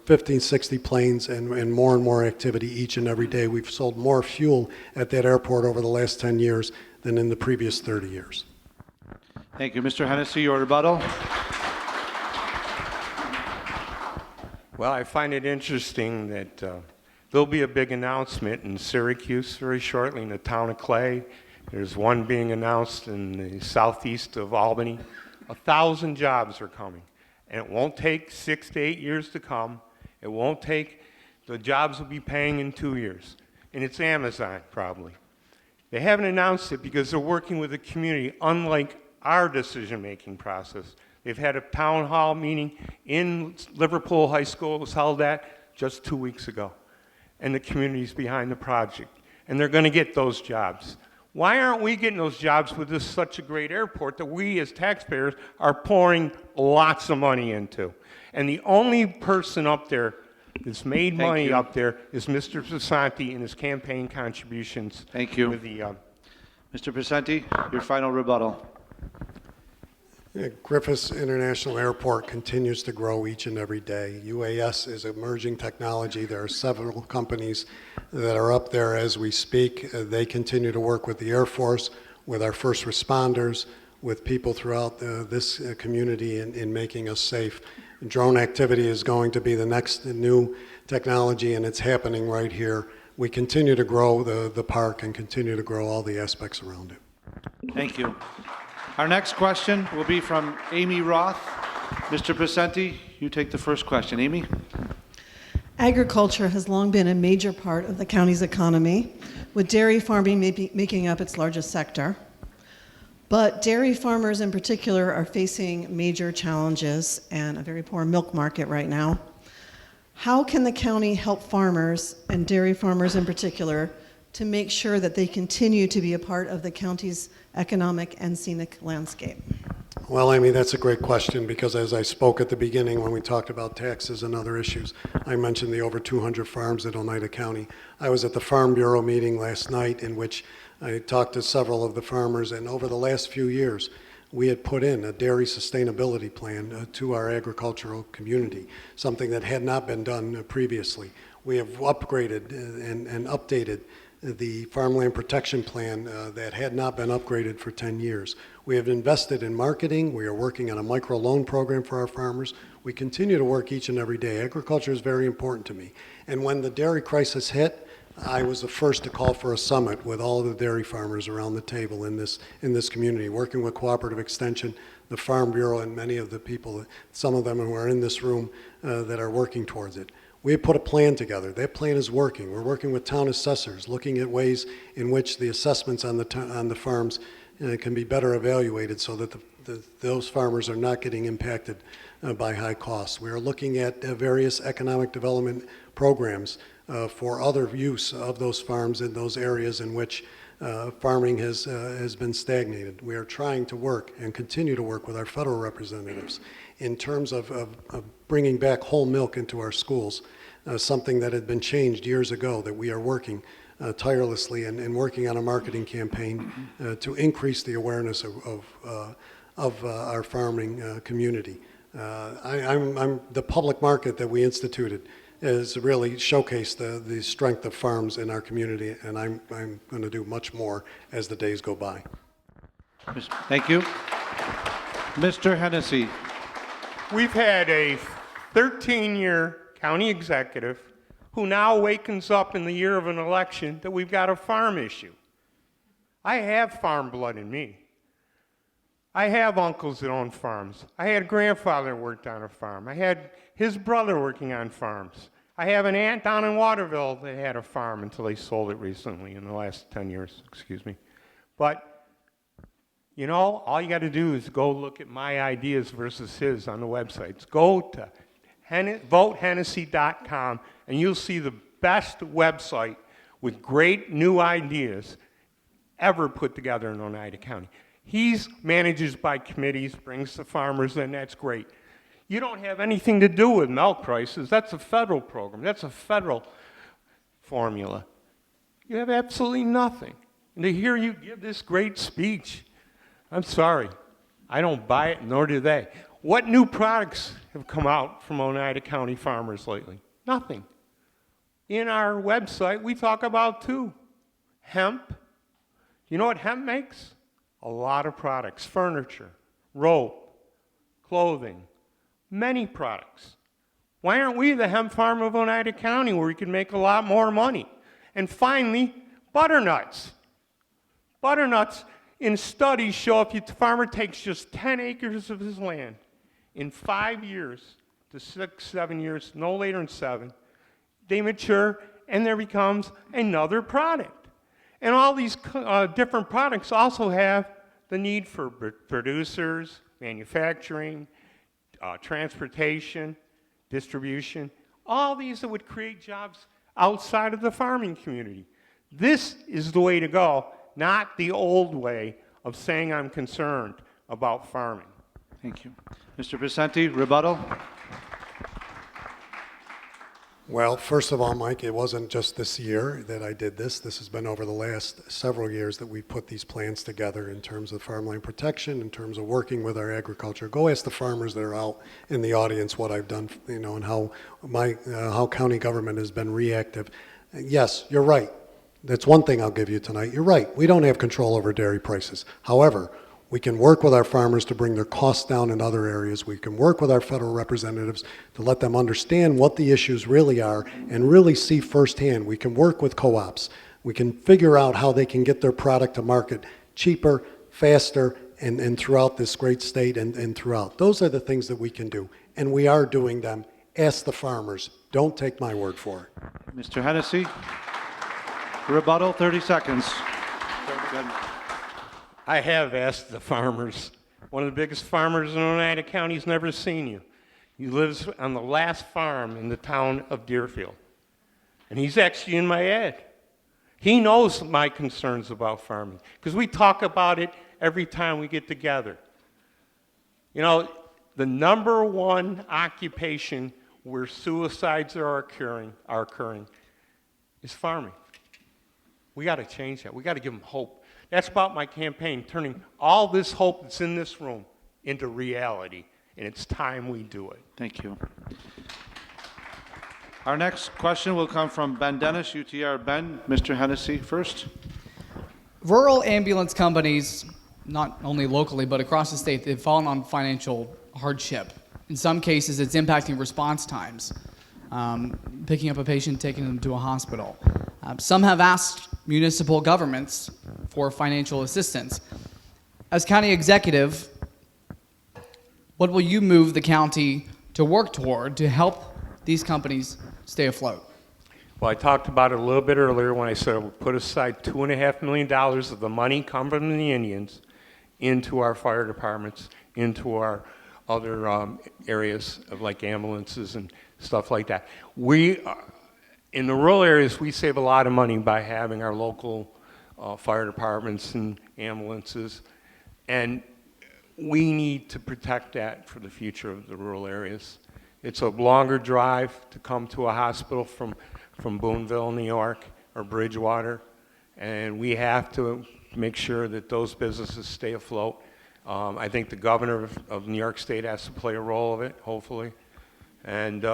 50, 60 planes and more activity each and every day. We've sold more fuel at that airport over the last 10 years than in the previous 30 years. Thank you. Mr. Hennessy, your rebuttal. Well, I find it interesting that there'll be a big announcement in Syracuse very shortly, in the town of Clay. There's one being announced in the southeast of Albany. 1,000 jobs are coming. And it won't take 6 to 8 years to come. It won't take, the jobs will be paying in 2 years. And it's Amazon, probably. They haven't announced it because they're working with the community, unlike our decision-making process. They've had a town hall meeting in Liverpool High School. It was held at just 2 weeks ago. And the community's behind the project. And they're going to get those jobs. Why aren't we getting those jobs with this such a great airport that we as taxpayers are pouring lots of money into? And the only person up there that's made money up there is Mr. Picente and his campaign contributions. Thank you. With the, Mr. Picente, your final rebuttal. Griffiths International Airport continues to grow each and every day. UAS is emerging technology. There are several companies that are up there as we speak. They continue to work with the Air Force, with our first responders, with people throughout this community in making us safe. Drone activity is going to be the next new technology, and it's happening right here. We continue to grow the park and continue to grow all the aspects around it. Thank you. Our next question will be from Amy Roth. Mr. Picente, you take the first question. Amy? Agriculture has long been a major part of the county's economy, with dairy farming making up its largest sector. But dairy farmers in particular are facing major challenges and a very poor milk market right now. How can the county help farmers, and dairy farmers in particular, to make sure that they continue to be a part of the county's economic and scenic landscape? Well, Amy, that's a great question, because as I spoke at the beginning when we talked about taxes and other issues, I mentioned the over 200 farms in Oneida County. I was at the Farm Bureau meeting last night in which I talked to several of the farmers, and over the last few years, we had put in a dairy sustainability plan to our agricultural community, something that had not been done previously. We have upgraded and updated the farmland protection plan that had not been upgraded for 10 years. We have invested in marketing. We are working on a microloan program for our farmers. We continue to work each and every day. Agriculture is very important to me. And when the dairy crisis hit, I was the first to call for a summit with all of the dairy farmers around the table in this community, working with Cooperative Extension, the Farm Bureau, and many of the people, some of them who are in this room, that are working towards it. We have put a plan together. That plan is working. We're working with town assessors, looking at ways in which the assessments on the farms can be better evaluated so that those farmers are not getting impacted by high costs. We are looking at various economic development programs for other use of those farms in those areas in which farming has been stagnated. We are trying to work and continue to work with our federal representatives in terms of bringing back whole milk into our schools, something that had been changed years ago, that we are working tirelessly and working on a marketing campaign to increase the awareness of our farming community. The public market that we instituted has really showcased the strength of farms in our community, and I'm going to do much more as the days go by. Thank you. Mr. Hennessy. We've had a 13-year county executive who now wakens up in the year of an election that we've got a farm issue. I have farm blood in me. I have uncles that own farms. I had a grandfather that worked on a farm. I had his brother working on farms. I have an aunt down in Waterville that had a farm until they sold it recently in the last 10 years, excuse me. But, you know, all you got to do is go look at my ideas versus his on the websites. Go to votehennessy.com and you'll see the best website with great new ideas ever put together in Oneida County. He manages by committees, brings the farmers in, that's great. You don't have anything to do with milk prices. That's a federal program. That's a federal formula. You have absolutely nothing. And to hear you give this great speech, I'm sorry. I don't buy it, nor do they. What new products have come out from Oneida County farmers lately? Nothing. In our website, we talk about too. Hemp. You know what hemp makes? A lot of products. Furniture, rope, clothing, many products. Why aren't we the hemp farm of Oneida County where we can make a lot more money? And finally, butternuts. Butternuts in studies show if the farmer takes just 10 acres of his land, in 5 years to 6, 7 years, no later than 7, they mature and there becomes another product. And all these different products also have the need for producers, manufacturing, transportation, distribution, all these that would create jobs outside of the farming community. This is the way to go, not the old way of saying I'm concerned about farming. Thank you. Mr. Picente, rebuttal. Well, first of all, Mike, it wasn't just this year that I did this. This has been over the last several years that we put these plans together in terms of farmland protection, in terms of working with our agriculture. Go ask the farmers that are out in the audience what I've done, you know, and how county government has been reactive. Yes, you're right. That's one thing I'll give you tonight. You're right. We don't have control over dairy prices. However, we can work with our farmers to bring their costs down in other areas. We can work with our federal representatives to let them understand what the issues really are and really see firsthand. We can work with co-ops. We can figure out how they can get their product to market cheaper, faster, and throughout this great state and throughout. Those are the things that we can do, and we are doing them. Ask the farmers. Don't take my word for it. Mr. Hennessy, rebuttal, 30 seconds. I have asked the farmers. One of the biggest farmers in Oneida County has never seen you. He lives on the last farm in the town of Deerfield. And he's actually in my ad. He knows my concerns about farming because we talk about it every time we get together. You know, the number one occupation where suicides are occurring is farming. We got to change that. We got to give them hope. That's about my campaign, turning all this hope that's in this room into reality, and it's time we do it. Thank you. Our next question will come from Ben Dennis, UTR. Ben, Mr. Hennessy first. Rural ambulance companies, not only locally but across the state, they've fallen on financial hardship. In some cases, it's impacting response times, picking up a patient, taking them to a hospital. Some have asked municipal governments for financial assistance. As county executive, what will you move the county to work toward to help these companies stay afloat? Well, I talked about it a little bit earlier when I said we'll put aside $2.5 million of the money coming from the Indians into our fire departments, into our other areas of like ambulances and stuff like that. In the rural areas, we save a lot of money by having our local fire departments and ambulances, and we need to protect that for the future of the rural areas. It's a longer drive to come to a hospital from Boonville, New York, or Bridgewater, and we have to make sure that those businesses stay afloat. I think the governor of New York State has to play a role of it, hopefully, and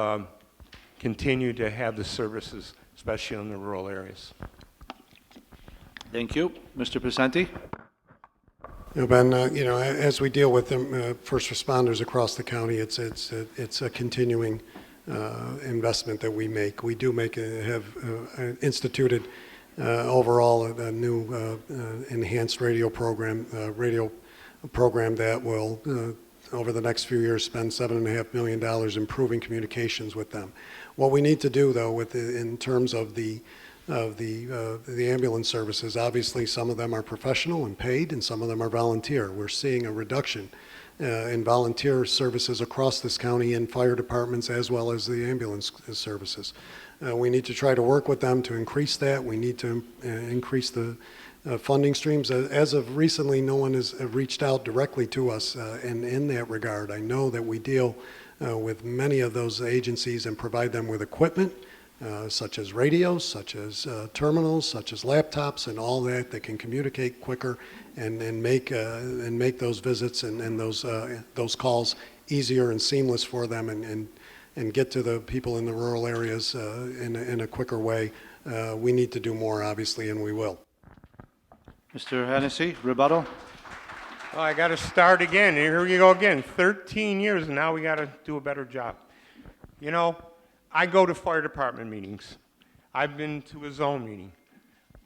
continue to have the services, especially in the rural areas. Thank you. Mr. Picente. You know, Ben, as we deal with them, first responders across the county, it's a continuing investment that we make. We do have instituted overall a new enhanced radio program that will, over the next few years, spend $7.5 million improving communications with them. What we need to do, though, in terms of the ambulance services, obviously some of them are professional and paid, and some of them are volunteer. We're seeing a reduction in volunteer services across this county in fire departments as well as the ambulance services. We need to try to work with them to increase that. We need to increase the funding streams. As of recently, no one has reached out directly to us in that regard. I know that we deal with many of those agencies and provide them with equipment, such as radios, such as terminals, such as laptops, and all that can communicate quicker and make those visits and those calls easier and seamless for them and get to the people in the rural areas in a quicker way. We need to do more, obviously, and we will. Mr. Hennessy, rebuttal. Oh, I got to start again. Here we go again. 13 years, and now we got to do a better job. You know, I go to fire department meetings. I've been to a zone meeting.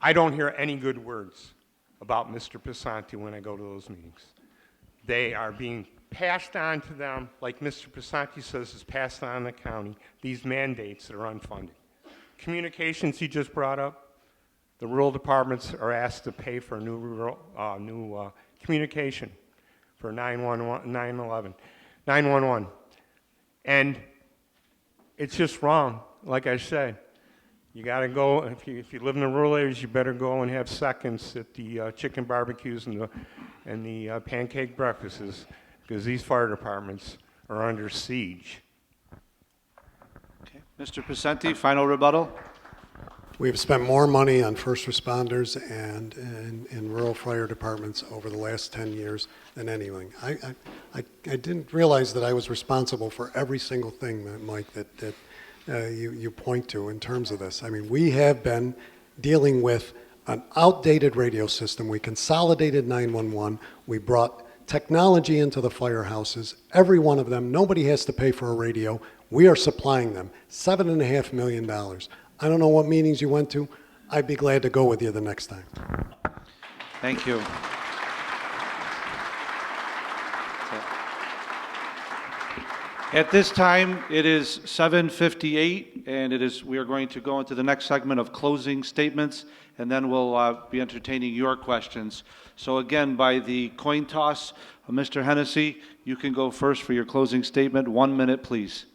I don't hear any good words about Mr. Picente when I go to those meetings. They are being passed on to them, like Mr. Picente says is passed on the county, these mandates that are unfunded. Communications he just brought up, the rural departments are asked to pay for new communication for 911. And it's just wrong. Like I said, you got to go, if you live in the rural areas, you better go and have seconds at the chicken barbecues and the pancake breakfasts, because these fire departments are under siege. Okay. Mr. Picente, final rebuttal. We've spent more money on first responders and in rural fire departments over the last 10 years than anything. I didn't realize that I was responsible for every single thing, that, Mike, that you point to in terms of this. I mean, we have been dealing with an outdated radio system. We consolidated 911. We brought technology into the firehouses. Every one of them, nobody has to pay for a radio. We are supplying them $7.5 million. I don't know what meetings you went to. I'd be glad to go with you the next time. Thank you. At this time, it is 7:58, and we are going to go into the next segment of closing statements, and then we'll be entertaining your questions. So again, by the coin toss, Mr. Hennessy, you can go first for your closing statement. 1 minute, please.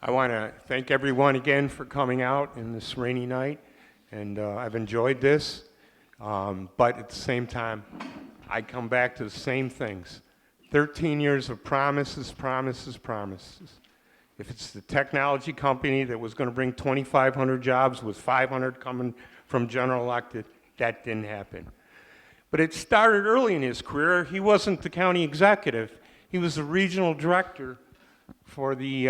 I want to thank everyone again for coming out in this rainy night. and I've enjoyed this, but at the same time, I come back to the same things. 13 years of promises, promises, promises. If it's the technology company that was going to bring 2,500 jobs with 500 coming from general elected, that didn't happen. But it started early in his career. He wasn't the county executive. He was the regional director for the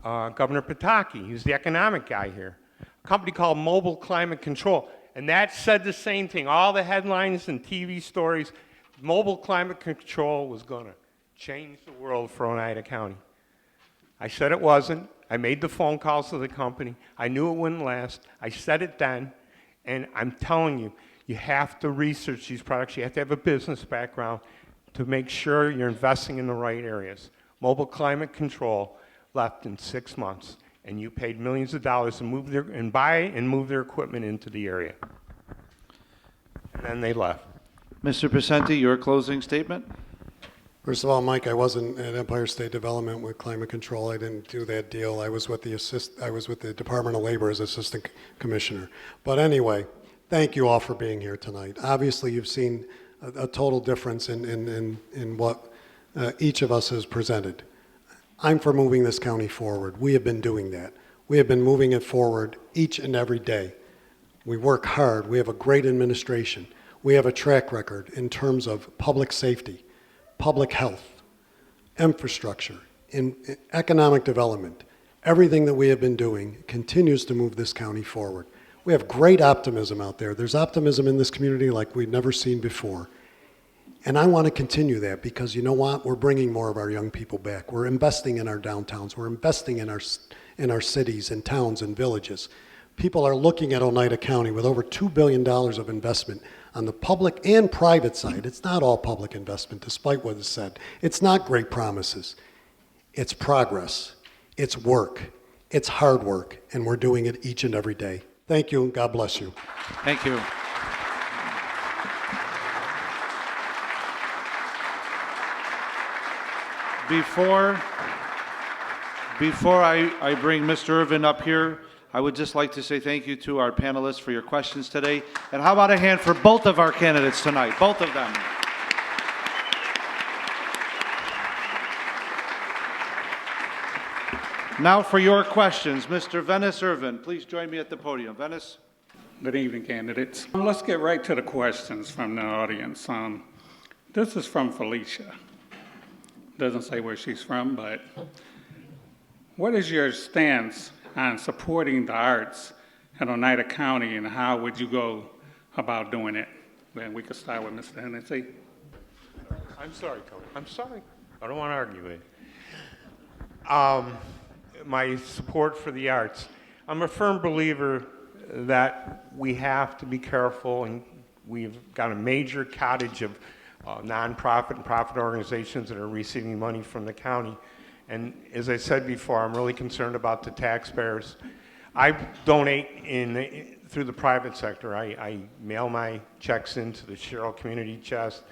Governor Pataki. He was the economic guy here. A company called Mobile Climate Control. And that said the same thing. All the headlines and TV stories, Mobile Climate Control was going to change the world for Oneida County. I said it wasn't. I made the phone calls to the company. I knew it wouldn't last. I said it then. And I'm telling you, you have to research these products. You have to have a business background to make sure you're investing in the right areas. Mobile Climate Control left in 6 months, and you paid millions of dollars to move buy and move their equipment into the area. And then they left. Mr. Picente, your closing statement? First of all, Mike, I wasn't at Empire State Development with climate control. I didn't do that deal. I was with the Department of Labor as assistant commissioner. But anyway, thank you all for being here tonight. Obviously, you've seen a total difference in what each of us has presented. I'm for moving this county forward. We have been doing that. We have been moving it forward each and every day. We work hard. We have a great administration. We have a track record in terms of public safety, public health, infrastructure, in economic development. Everything that we have been doing continues to move this county forward. We have great optimism out there. There's optimism in this community like we've never seen before. And I want to continue that because you know what? We're bringing more of our young people back. We're investing in our downtowns. We're investing in our cities and towns and villages. People are looking at Oneida County with over $2 billion of investment on the public and private side. It's not all public investment, despite what is said. It's not great promises. It's progress. It's work. It's hard work, and we're doing it each and every day. Thank you, and God bless you. Thank you. Before I bring Mr. Irvin up here, I would just like to say thank you to our panelists for your questions today. And how about a hand for both of our candidates tonight, both of them. Now for your questions, Mr. Venice Irvin, please join me at the podium. Venice. Good evening, candidates. Let's get right to the questions from the audience. This is from Felicia. Doesn't say where she's from, but what is your stance on supporting the arts in Oneida County, and how would you go about doing it? Then we could start with Mr. Hennessy. I'm sorry, Tony. I'm sorry. I don't want to argue with you. My support for the arts. I'm a firm believer that we have to be careful, and we've got a major cottage of nonprofit and profit organizations that are receiving money from the county. And as I said before, I'm really concerned about the taxpayers. I donate through the private sector. I mail my checks into the Sherrill Community Chest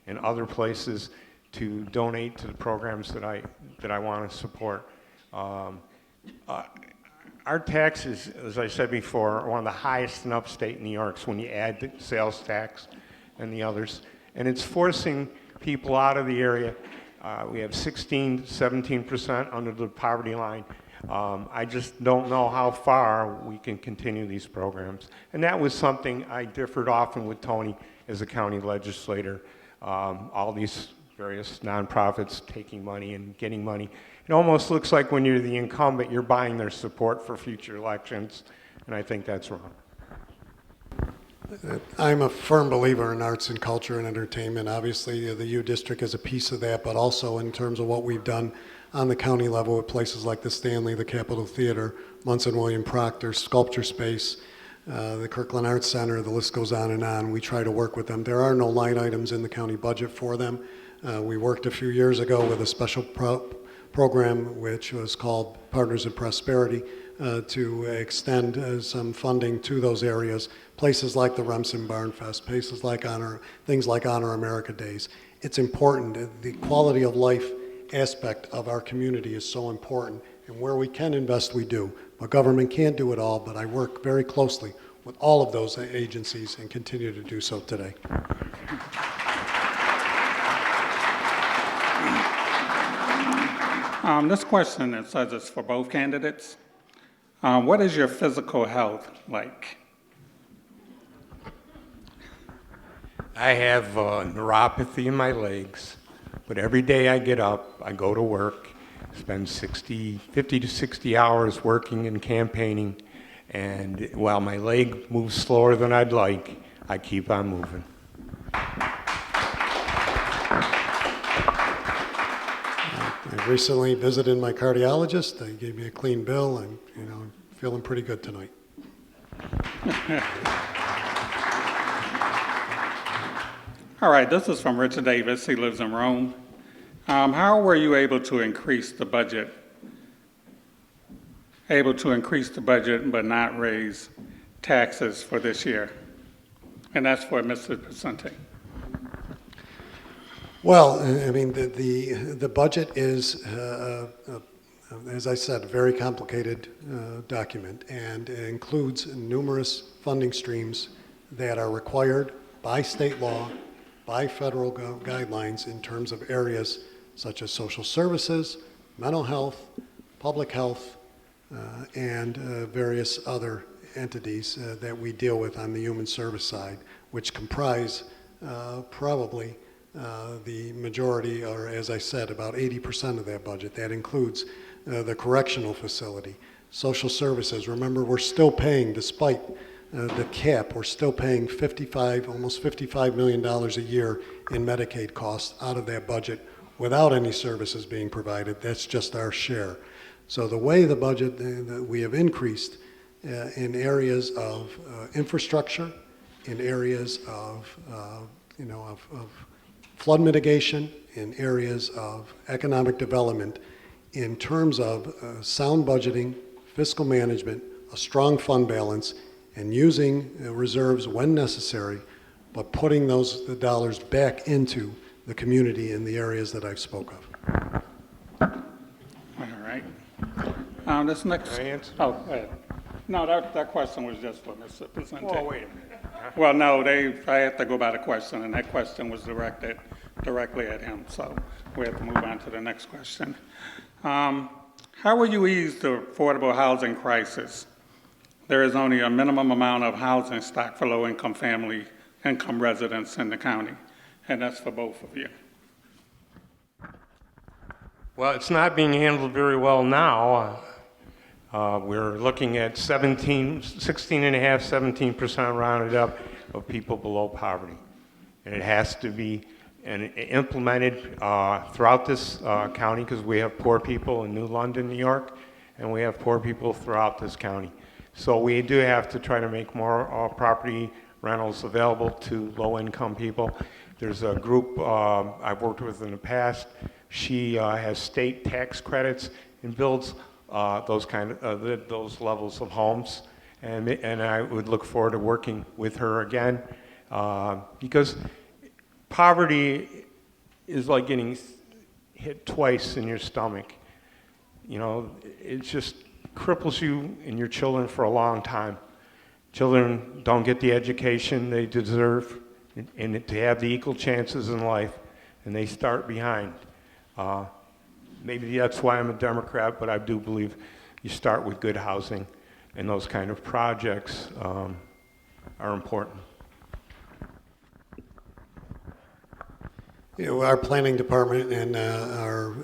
and other places to donate to the programs that I want to support. Our taxes, as I said before, are one of the highest in upstate New York when you add the sales tax and the others. And it's forcing people out of the area. We have 17% under the poverty line. I just don't know how far we can continue these programs. And that was something I differed often with Tony as a county legislator. All these various nonprofits taking money and getting money. It almost looks like when you're the incumbent, you're buying their support for future elections, and I think that's wrong. I'm a firm believer in arts and culture and entertainment. Obviously, the U District is a piece of that, but also in terms of what we've done on the county level with places like the Stanley, the Capitol Theater, Munson William Proctor, Sculpture Space, the Kirkland Arts Center, the list goes on and on. We try to work with them. There are no line items in the county budget for them. We worked a few years ago with a special program which was called Partners in Prosperity to extend some funding to those areas. Places like the Remsen Barn Fest, places like things like Honor America Days. It's important. The quality of life aspect of our community is so important, and where we can invest, we do. But government can't do it all, but I work very closely with all of those agencies and continue to do so today. This question, it says it's for both candidates. What is your physical health like? I have neuropathy in my legs, but every day I get up, I go to work, spend 50 to 60 hours working and campaigning, and while my leg moves slower than I'd like, I keep on moving. I recently visited my cardiologist. They gave me a clean bill, and I'm feeling pretty good tonight. All right, this is from Richard Davis. He lives in Rome. How were you able to increase the budget? Able to increase the budget but not raise taxes for this year? And that's for Mr. Picente. Well, I mean, the budget is, as I said, a very complicated document, and it includes numerous funding streams that are required by state law, by federal guidelines in terms of areas such as social services, mental health, public health, and various other entities that we deal with on the human service side, which comprise probably the majority, or as I said, about 80% of that budget. That includes the correctional facility, social services. Remember, we're still paying, despite the cap, we're still paying almost $55 million a year in Medicaid costs out of that budget without any services being provided. That's just our share. So the way the budget that we have increased in areas of infrastructure, in areas of flood mitigation, in areas of economic development, in terms of sound budgeting, fiscal management, a strong fund balance, and using reserves when necessary, but putting the dollars back into the community in the areas that I've spoke of. All right. This next. Can I answer? Oh, go ahead. No, that question was just for Mr. Picente. Well, wait a minute. Well, no, I had to go by the question, and that question was directed directly at him, so we have to move on to the next question. How will you ease the affordable housing crisis? There is only a minimum amount of housing stock for low-income income residents in the county, and that's for both of you. Well, it's not being handled very well now. We're looking at 17% rounded up of people below poverty. And it has to be implemented throughout this county, because we have poor people in New London, New York, and we have poor people throughout this county. So we do have to try to make more property rentals available to low-income people. There's a group I've worked with in the past. She has state tax credits and builds those levels of homes, and I would look forward to working with her again, because poverty is like getting hit twice in your stomach. It just cripples you and your children for a long time. Children don't get the education they deserve and to have the equal chances in life, and they start behind. Maybe that's why I'm a Democrat, but I do believe you start with good housing, and those kind of projects are important. Our planning department and our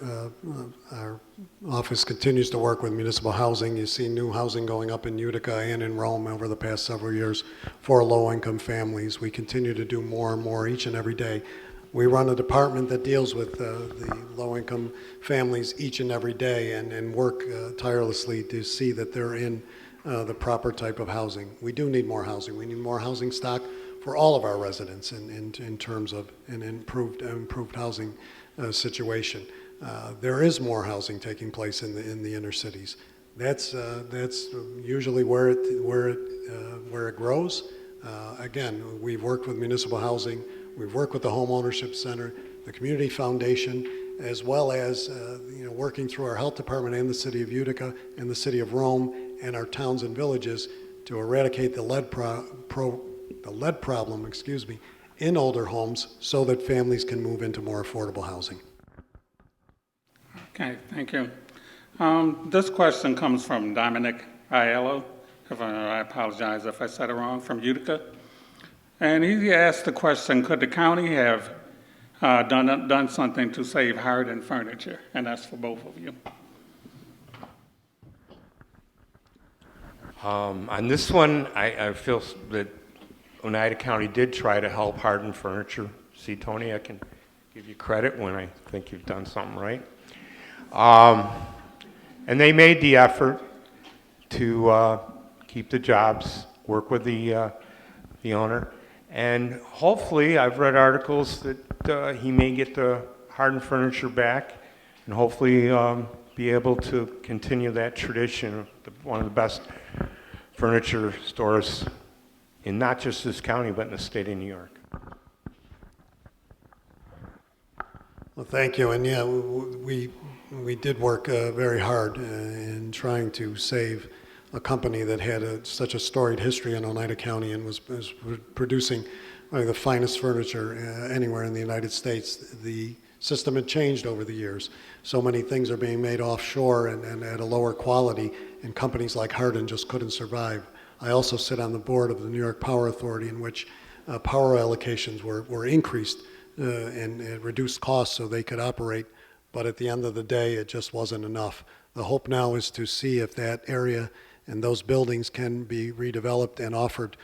office continues to work with municipal housing. You see new housing going up in Utica and in Rome over the past several years for low-income families. We continue to do more and more each and every day. We run a department that deals with the low-income families each and every day and work tirelessly to see that they're in the proper type of housing. We do need more housing. We need more housing stock for all of our residents in terms of an improved housing situation. There is more housing taking place in the inner cities. That's usually where it grows. Again, we've worked with municipal housing. We've worked with the Home Ownership Center, the Community Foundation, as well as working through our health department and the city of Utica and the city of Rome and our towns and villages to eradicate the lead problem, in older homes so that families can move into more affordable housing. Okay, thank you. This question comes from Dominic Aiello. I apologize if I said it wrong, from Utica. And he asked the question, could the county have done something to save hardened furniture? And that's for both of you. On this one, I feel that Oneida County did try to help harden furniture. See, Tony, I can give you credit when I think you've done something right. And they made the effort to keep the jobs, work with the owner, and hopefully, I've read articles that he may get the hardened furniture back, and hopefully be able to continue that tradition of one of the best furniture stores in not just this county, but in the state of New York. Well, thank you. And yeah, we did work very hard in trying to save a company that had such a storied history in Oneida County and was producing one of the finest furniture anywhere in the United States. The system had changed over the years. So many things are being made offshore and at a lower quality, and companies like Hardin just couldn't survive. I also sit on the board of the New York Power Authority, in which power allocations were increased and reduced costs so they could operate. But at the end of the day, it just wasn't enough. The hope now is to see if that area and those buildings can be redeveloped and offered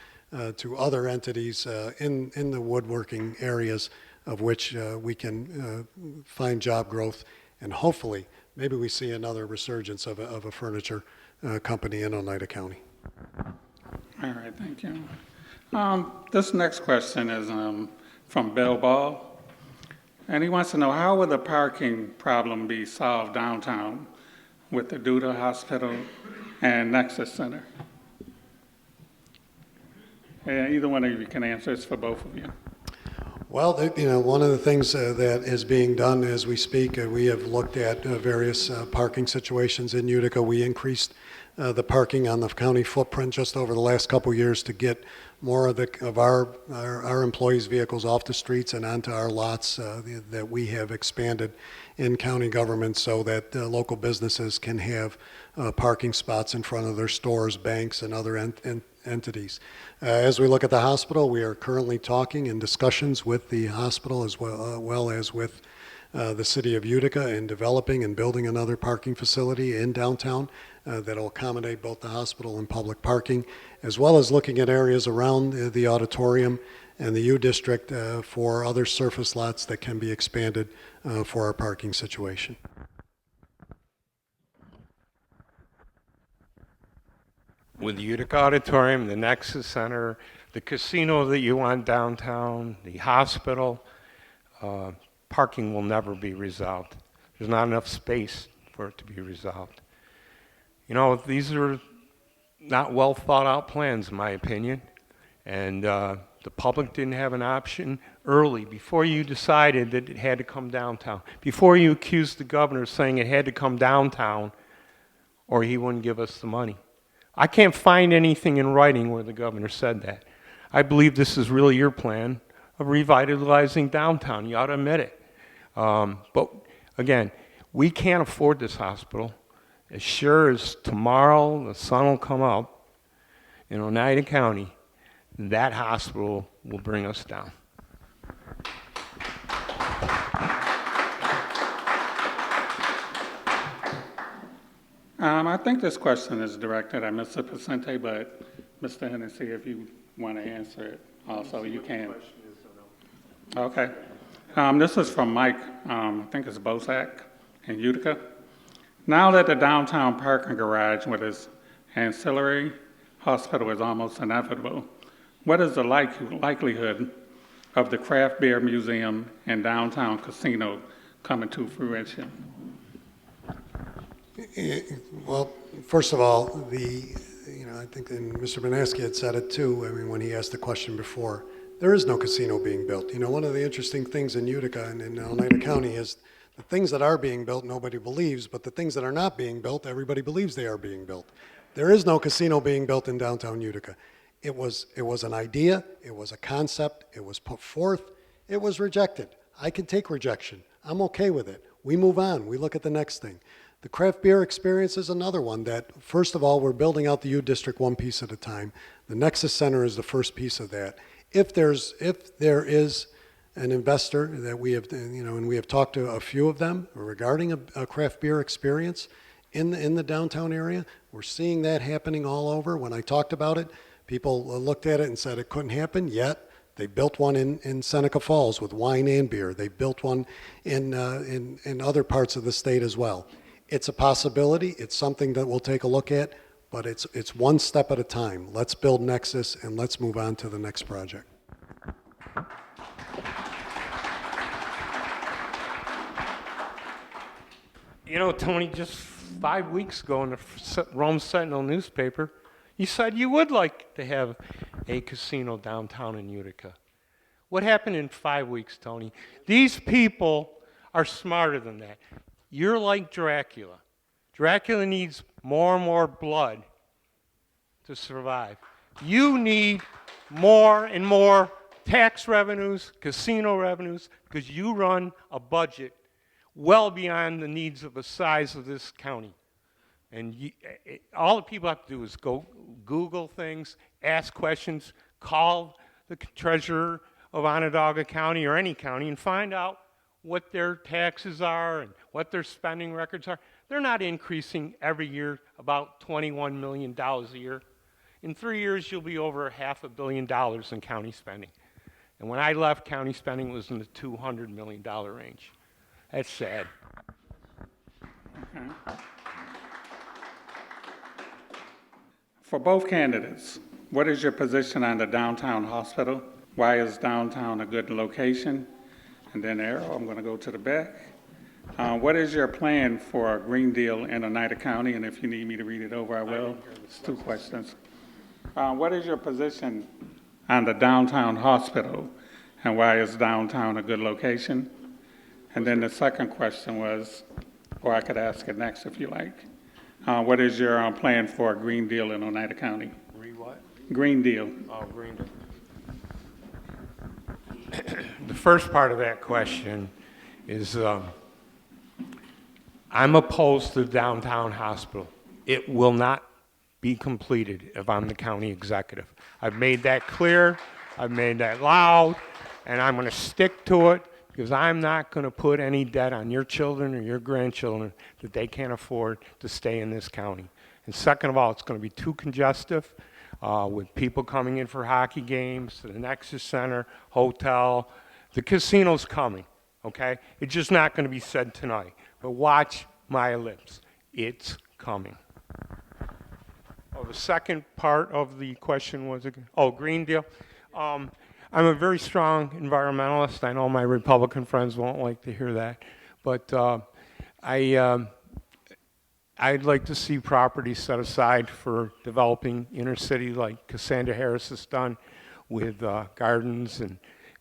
to other entities in the woodworking areas, of which we can find job growth, and hopefully maybe we see another resurgence of a furniture company in Oneida County. All right, thank you. This next question is from Bill Ball. And he wants to know, how will the parking problem be solved downtown with the Utica Hospital and Nexus Center? Yeah, either one of you can answer. It's for both of you. Well, one of the things that is being done as we speak, we have looked at various parking situations in Utica. We increased the parking on the county footprint just over the last couple of years to get more of our employees' vehicles off the streets and onto our lots that we have expanded in county government, so that local businesses can have parking spots in front of their stores, banks, and other entities. As we look at the hospital, we are currently talking in discussions with the hospital as well as with the city of Utica in developing and building another parking facility in downtown that will accommodate both the hospital and public parking, as well as looking at areas around the auditorium and the U District for other surface lots that can be expanded for our parking situation. With the Utica Auditorium, the Nexus Center, the casino that you want downtown, the hospital, parking will never be resolved. There's not enough space for it to be resolved. You know, these are not well thought out plans, in my opinion, and the public didn't have an option early before you decided that it had to come downtown, before you accused the governor of saying it had to come downtown or he wouldn't give us the money. I can't find anything in writing where the governor said that. I believe this is really your plan of revitalizing downtown. You ought to admit it. But again, we can't afford this hospital. As sure as tomorrow the sun will come up in Oneida County, that hospital will bring us down. I think this question is directed at Mr. Picente, but Mr. Hennessy, if you want to answer it also, you can. Okay. This is from Mike, I think it's Bosak in Utica. Now that the downtown parking garage with its ancillary hospital is almost inevitable, what is the likelihood of the craft beer museum and downtown casino coming to fruition? Well, first of all, I think Mr. Banaski had said it too. I mean, when he asked the question before, there is no casino being built. You know, one of the interesting things in Utica and in Oneida County is the things that are being built, nobody believes, but the things that are not being built, everybody believes they are being built. There is no casino being built in downtown Utica. It was an idea, it was a concept, it was put forth, it was rejected. I can take rejection. I'm okay with it. We move on. We look at the next thing. The craft beer experience is another one that, first of all, we're building out the U District one piece at a time. The Nexus Center is the first piece of that. If there is an investor that we have, and we have talked to a few of them regarding a craft beer experience in the downtown area, we're seeing that happening all over. When I talked about it, people looked at it and said it couldn't happen, yet they built one in Seneca Falls with wine and beer. They built one in other parts of the state as well. It's a possibility. It's something that we'll take a look at, but it's one step at a time. Let's build Nexus and let's move on to the next project. You know, Tony, just 5 weeks ago in the Rome Sentinel newspaper, you said you would like to have a casino downtown in Utica. What happened in 5 weeks, Tony? These people are smarter than that. You're like Dracula. Dracula needs more and more blood to survive. You need more and more tax revenues, casino revenues, because you run a budget well beyond the needs of the size of this county. And all the people have to do is go Google things, ask questions, call the treasurer of Onondaga County or any county and find out what their taxes are and what their spending records are. They're not increasing every year about $21 million a year. In 3 years, you'll be over $500 million in county spending. And when I left, county spending was in the $200 million range. That's sad. Okay. For both candidates, what is your position on the downtown hospital? Why is downtown a good location? And then arrow, I'm going to go to the back. What is your plan for a Green Deal in Oneida County? And if you need me to read it over, I will. It's 2 questions. What is your position on the downtown hospital? And why is downtown a good location? And then the second question was, or I could ask it next if you like. What is your plan for a Green Deal in Oneida County? What? Green Deal. Oh, Green Deal. The first part of that question is I'm opposed to the downtown hospital. It will not be completed if I'm the county executive. I've made that clear, I've made that loud, and I'm going to stick to it because I'm not going to put any debt on your children or your grandchildren that they can't afford to stay in this county. And second of all, it's going to be too congestive with people coming in for hockey games, to the Nexus Center, hotel. The casino's coming, okay? It's just not going to be said tonight. But watch my lips. It's coming. Oh, the second part of the question was, Green Deal. I'm a very strong environmentalist. I know my Republican friends won't like to hear that. But I'd like to see property set aside for developing inner city like Cassandra Harris has done with gardens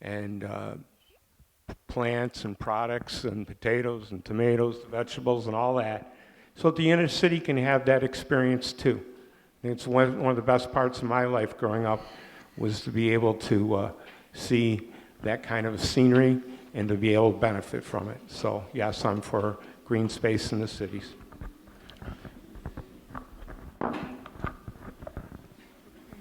and plants and products and potatoes and tomatoes, vegetables and all that. So the inner city can have that experience too. And it's one of the best parts of my life growing up was to be able to see that kind of scenery and to be able to benefit from it. So yes, I'm for green space in the cities.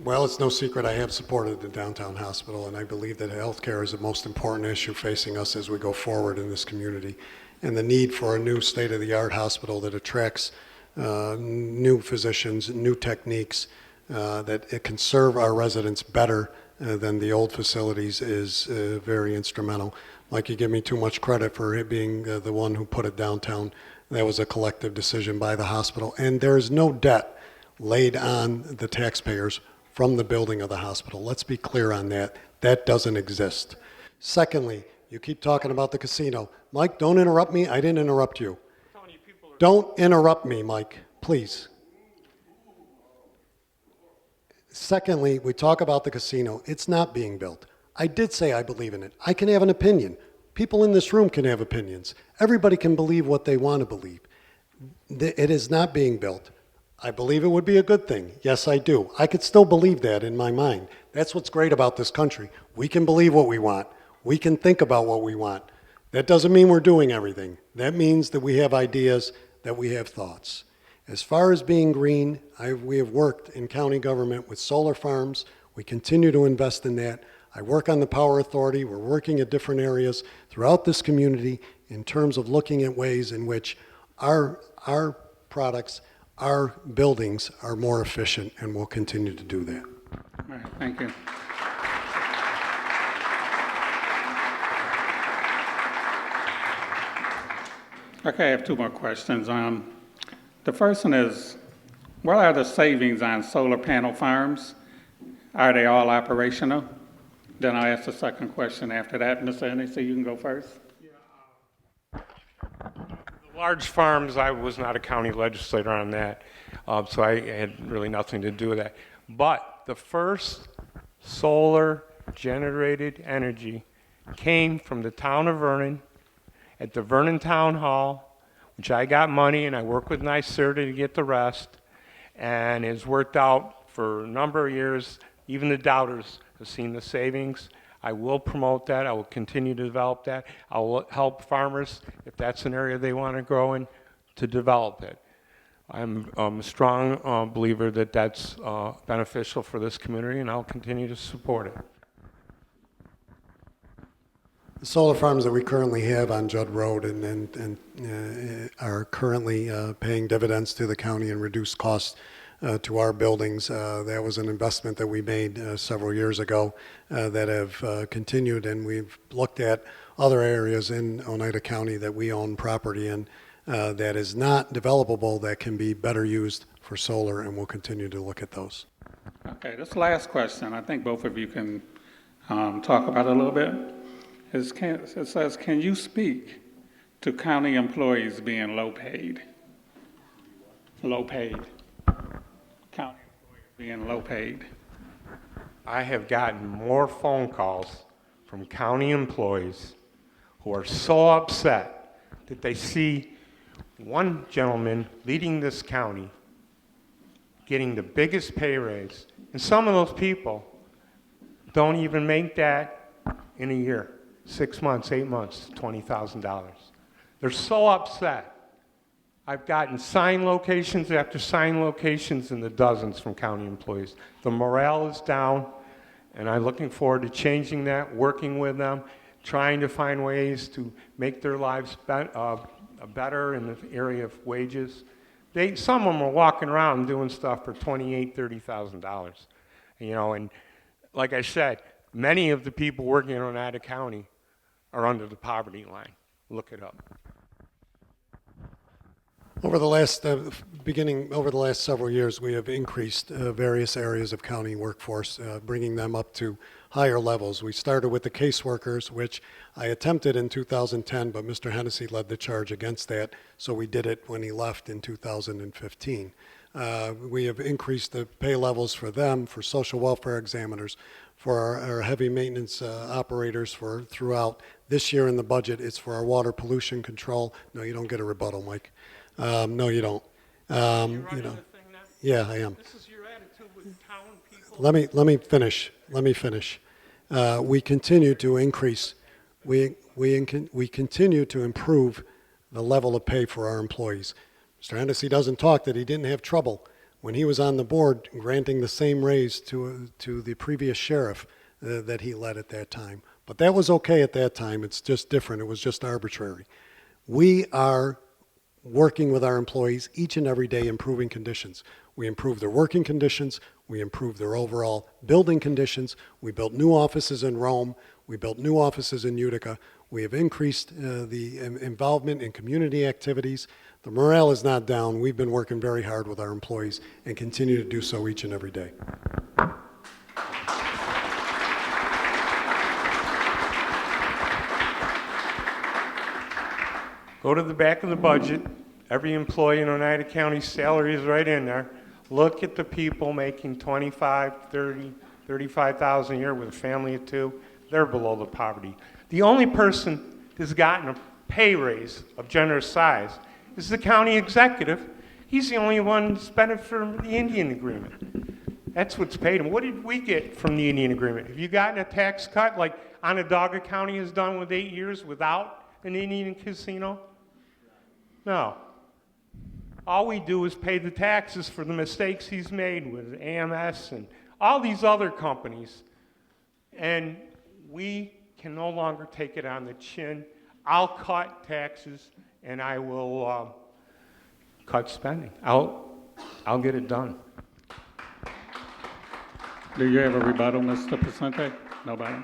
Well, it's no secret I have supported the downtown hospital, and I believe that healthcare is the most important issue facing us as we go forward in this community. And the need for a new state-of-the-art hospital that attracts new physicians, new techniques, that it can serve our residents better than the old facilities is very instrumental. Like, you give me too much credit for it being the one who put it downtown. That was a collective decision by the hospital. And there is no debt laid on the taxpayers from the building of the hospital. Let's be clear on that. That doesn't exist. Secondly, you keep talking about the casino. Mike, don't interrupt me. I didn't interrupt you. Don't interrupt me, Mike, please. Secondly, we talk about the casino. It's not being built. I did say I believe in it. I can have an opinion. People in this room can have opinions. Everybody can believe what they want to believe. It is not being built. I believe it would be a good thing. Yes, I do. I could still believe that in my mind. That's what's great about this country. We can believe what we want. We can think about what we want. That doesn't mean we're doing everything. That means that we have ideas, that we have thoughts. As far as being green, we have worked in county government with solar farms. We continue to invest in that. I work on the Power Authority. We're working at different areas throughout this community in terms of looking at ways in which our products, our buildings are more efficient, and we'll continue to do that. All right, thank you. Okay, I have two more questions. The first one is, what are the savings on solar panel farms? Are they all operational? Then I'll ask the second question after that. Mr. Hennessy, you can go first. The large farms, I was not a county legislator on that, so I had really nothing to do with that. But the first solar generated energy came from the town of Vernon at the Vernon Town Hall, which I got money and I worked with NYSERDA to get the rest, and it's worked out for a number of years. Even the doubters have seen the savings. I will promote that. I will continue to develop that. I will help farmers, if that's an area they want to grow in, to develop it. I'm a strong believer that that's beneficial for this community, and I'll continue to support it. The solar farms that we currently have on Judd Road and are currently paying dividends to the county and reduced costs to our buildings. That was an investment that we made several years ago that have continued, and we've looked at other areas in Oneida County that we own property in that is not developable that can be better used for solar, and we'll continue to look at those. Okay, this last question, I think both of you can talk about it a little bit. It says, can you speak to county employees being low paid? Low paid. County employees being low paid. I have gotten more phone calls from county employees who are so upset that they see one gentleman leading this county getting the biggest pay raise, and some of those people don't even make that in a year. 6 months, 8 months, $20,000. They're so upset. I've gotten sign locations after sign locations in the dozens from county employees. The morale is down, and I'm looking forward to changing that, working with them, trying to find ways to make their lives better in the area of wages. Some of them are walking around doing stuff for $28,000, $30,000. You know, and like I said, many of the people working in Oneida County are under the poverty line. Look it up. Over the last several years, we have increased various areas of county workforce, bringing them up to higher levels. We started with the caseworkers, which I attempted in 2010, but Mr. Hennessy led the charge against that, so we did it when he left in 2015. We have increased the pay levels for them, for social welfare examiners, for our heavy maintenance operators throughout. This year in the budget, it's for our water pollution control. No, you don't get a rebuttal, Mike. No, you don't. You're running the thing now? Yeah, I am. This is your attitude with town people? Let me finish. We continue to increase. We continue to improve the level of pay for our employees. Mr. Hennessy doesn't talk that he didn't have trouble when he was on the board granting the same raise to the previous sheriff that he led at that time. But that was okay at that time. It's just different. It was just arbitrary. We are working with our employees each and every day, improving conditions. We improve their working conditions. We improve their overall building conditions. We built new offices in Rome. We built new offices in Utica. We have increased the involvement in community activities. The morale is not down. We've been working very hard with our employees and continue to do so each and every day. Go to the back of the budget. Every employee in Oneida County's salary is right in there. Look at the people making $25,000, $30,000, $35,000 a year with a family of two. They're below the poverty. The only person that's gotten a pay raise of generous size is the county executive, He's the only one spending for the Indian agreement. That's what's paid him. What did we get from the Indian agreement? Have you gotten a tax cut like Onondaga County has done with 8 years without an Indian casino? No. All we do is pay the taxes for the mistakes he's made with AMS and all these other companies. And we can no longer take it on the chin. I'll cut taxes and I will cut spending. I'll get it done. Do you have a rebuttal, Mr. Picente? Nobody?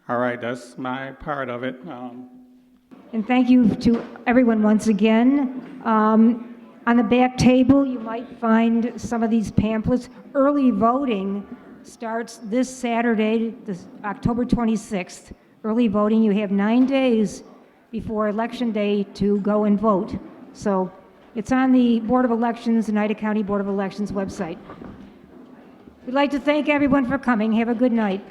All right, that's my part of it. And thank you to everyone once again. On the back table, you might find some of these pamphlets. Early voting starts this Saturday, October 26th. Early voting, you have 9 days before Election Day to go and vote. So it's on the Board of Elections, Oneida County Board of Elections website. We'd like to thank everyone for coming. Have a good night.